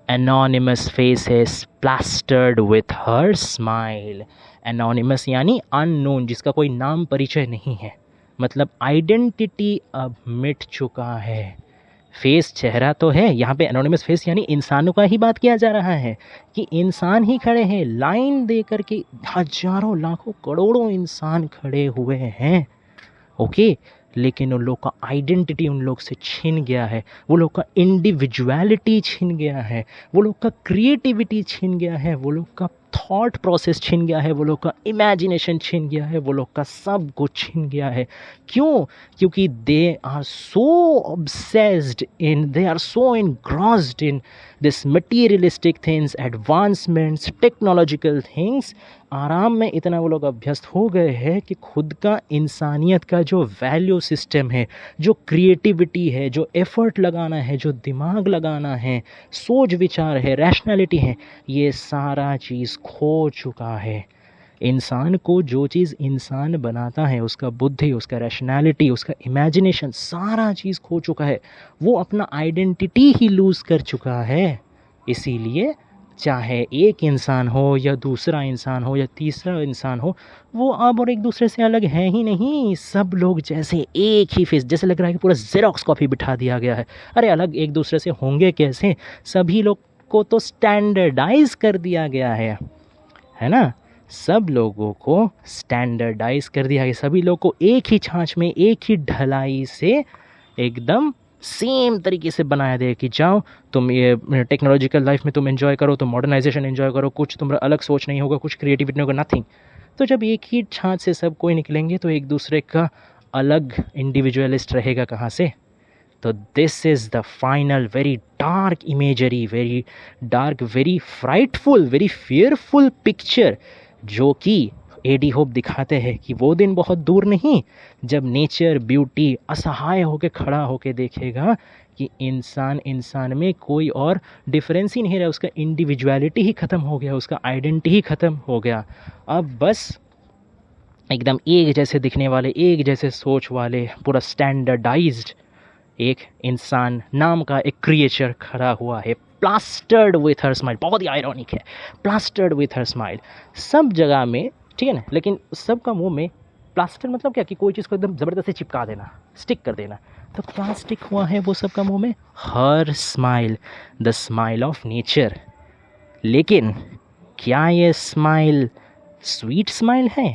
Anonymous faces plastered with her smile. Anonymous यानी अननोन, जिसका कोई नाम परिचय नहीं है, मतलब आइडेंटिटी अब मिट चुका है। फेस चेहरा तो है, यहाँ पे एनोनिमस फेस यानी इंसानों का ही बात किया जा रहा है कि इंसान ही खड़े हैं लाइन दे कर के, हजारों लाखों करोड़ों इंसान खड़े हुए हैं, ओके। लेकिन उन लोग का आइडेंटिटी उन लोग से छिन गया है, वो लोग का इंडिविजुअलिटी छिन गया है, वो लोग का क्रिएटिविटी छिन गया है, वो लोग का थॉट प्रोसेस छिन गया है, वो लोग का इमेजिनेशन छिन गया है, वो लोग का सब कुछ छिन गया है। क्यों? क्योंकि they are so obsessed in, they are so engrossed in this materialistic things, advancements, technological things. आराम में इतना वो लोग अभ्यस्त हो गए हैं कि खुद का, इंसानियत का जो वैल्यू सिस्टम है, जो क्रिएटिविटी है, जो एफर्ट लगाना है, जो दिमाग लगाना है, सोच विचार है, रैशनैलिटी है, ये सारा चीज़ खो चुका है। इंसान को जो चीज़ इंसान बनाता है, उसका बुद्धि, उसका रैशनैलिटी, उसका इमेजिनेशन, सारा चीज़ खो चुका है। वो अपना आइडेंटिटी ही लूज़ कर चुका है। इसीलिए चाहे एक इंसान हो या दूसरा इंसान हो या तीसरा इंसान हो, वो अब और एक दूसरे से अलग है ही नहीं। सब लोग जैसे एक ही फेस, जैसे लग रहा है कि पूरा जेरोक्स कॉपी बिठा दिया गया है। अरे अलग एक दूसरे से होंगे कैसे? सभी लोग को तो स्टैंडर्डाइज कर दिया गया है ना? सब लोगों को स्टैंडर्डाइज कर दिया गया, सभी लोग को एक ही छाछ में, एक ही ढलाई से एकदम सेम तरीके से बनाया दे कि जाओ तुम ये टेक्नोलॉजिकल लाइफ में तुम एंजॉय करो, तुम मॉडर्नाइजेशन एंजॉय करो, कुछ तुम्हारा अलग सोच नहीं होगा, कुछ क्रिएटिविटी नहीं होगा, नथिंग। तो जब एक ही छाछ से सब कोई निकलेंगे तो एक दूसरे का अलग इंडिविजुअलिस्ट रहेगा कहाँ से? तो this is the final very dark imagery, very dark, very frightful, very fearful picture जो कि एडी होप दिखाते हैं कि वो दिन बहुत दूर नहीं जब नेचर ब्यूटी असहाय होकर खड़ा होकर देखेगा कि इंसान में कोई और डिफरेंस ही नहीं रहा, उसका इंडिविजुअलिटी ही ख़त्म हो गया, उसका आइडेंटिटी ही ख़त्म हो गया। अब बस एकदम एक जैसे दिखने वाले, एक जैसे सोच वाले, पूरा स्टैंडर्डाइज्ड एक इंसान नाम का एक क्रिएचर खड़ा हुआ है, प्लास्टर्ड विथ हर स्माइल। बहुत ही आयरॉनिक है, प्लास्टर्ड विथ हर स्माइल सब जगह में, ठीक है ना? लेकिन सबका मुंह में प्लास्टर मतलब क्या कि कोई चीज़ को एकदम ज़बरदस्ती चिपका देना, स्टिक कर देना। तो क्या स्टिक हुआ है वो सबका मुंह में? Her smile, the smile of nature. लेकिन क्या ये स्माइल स्वीट स्माइल है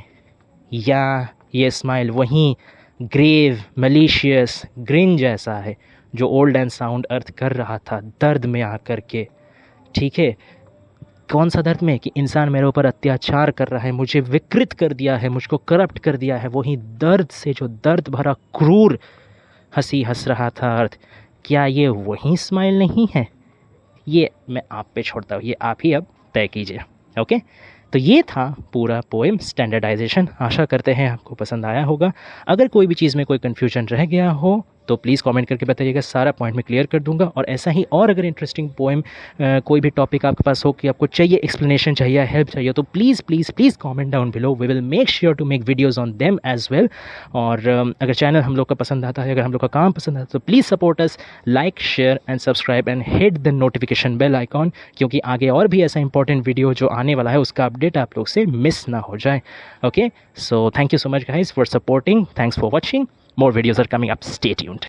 या ये स्माइल वहीं ग्रेव, मलिशियस ग्रिन जैसा है जो ओल्ड एंड साउंड अर्थ कर रहा था दर्द में आकर के? ठीक है, कौन सा दर्द में? कि इंसान मेरे ऊपर अत्याचार कर रहा है, मुझे विकृत कर दिया है, मुझको करप्ट कर दिया है। वही दर्द से जो दर्द भरा क्रूर हंसी हंस रहा था अर्थ, क्या ये वही स्माइल नहीं है? ये मैं आप पे छोड़ता हूँ, ये आप ही अब तय कीजिए। ओके, तो ये था पूरा पोएम स्टैंडर्डाइजेशन। आशा करते हैं आपको पसंद आया होगा। अगर कोई भी चीज़ में कोई कन्फ्यूजन रह गया हो तो प्लीज़ कमेंट करके बताइएगा, सारा पॉइंट में क्लियर कर दूंगा। और ऐसा ही और अगर इंटरेस्टिंग पोएम कोई भी टॉपिक आपके पास हो कि आपको चाहिए, एक्सप्लेनेशन चाहिए, हेल्प चाहिए, तो please please please comment down below. We will make sure to make videos on them as well. और अगर चैनल हम लोग का पसंद आता है, अगर हम लोग का काम पसंद आता है, तो please support us, like, share and subscribe and hit the notification bell icon, क्योंकि आगे और भी ऐसा इंपॉर्टेंट वीडियो जो आने वाला है उसका अपडेट आप लोग से मिस ना हो जाए। Okay, so thank you so much guys for supporting, thanks for watching, more videos are coming up, stay tuned.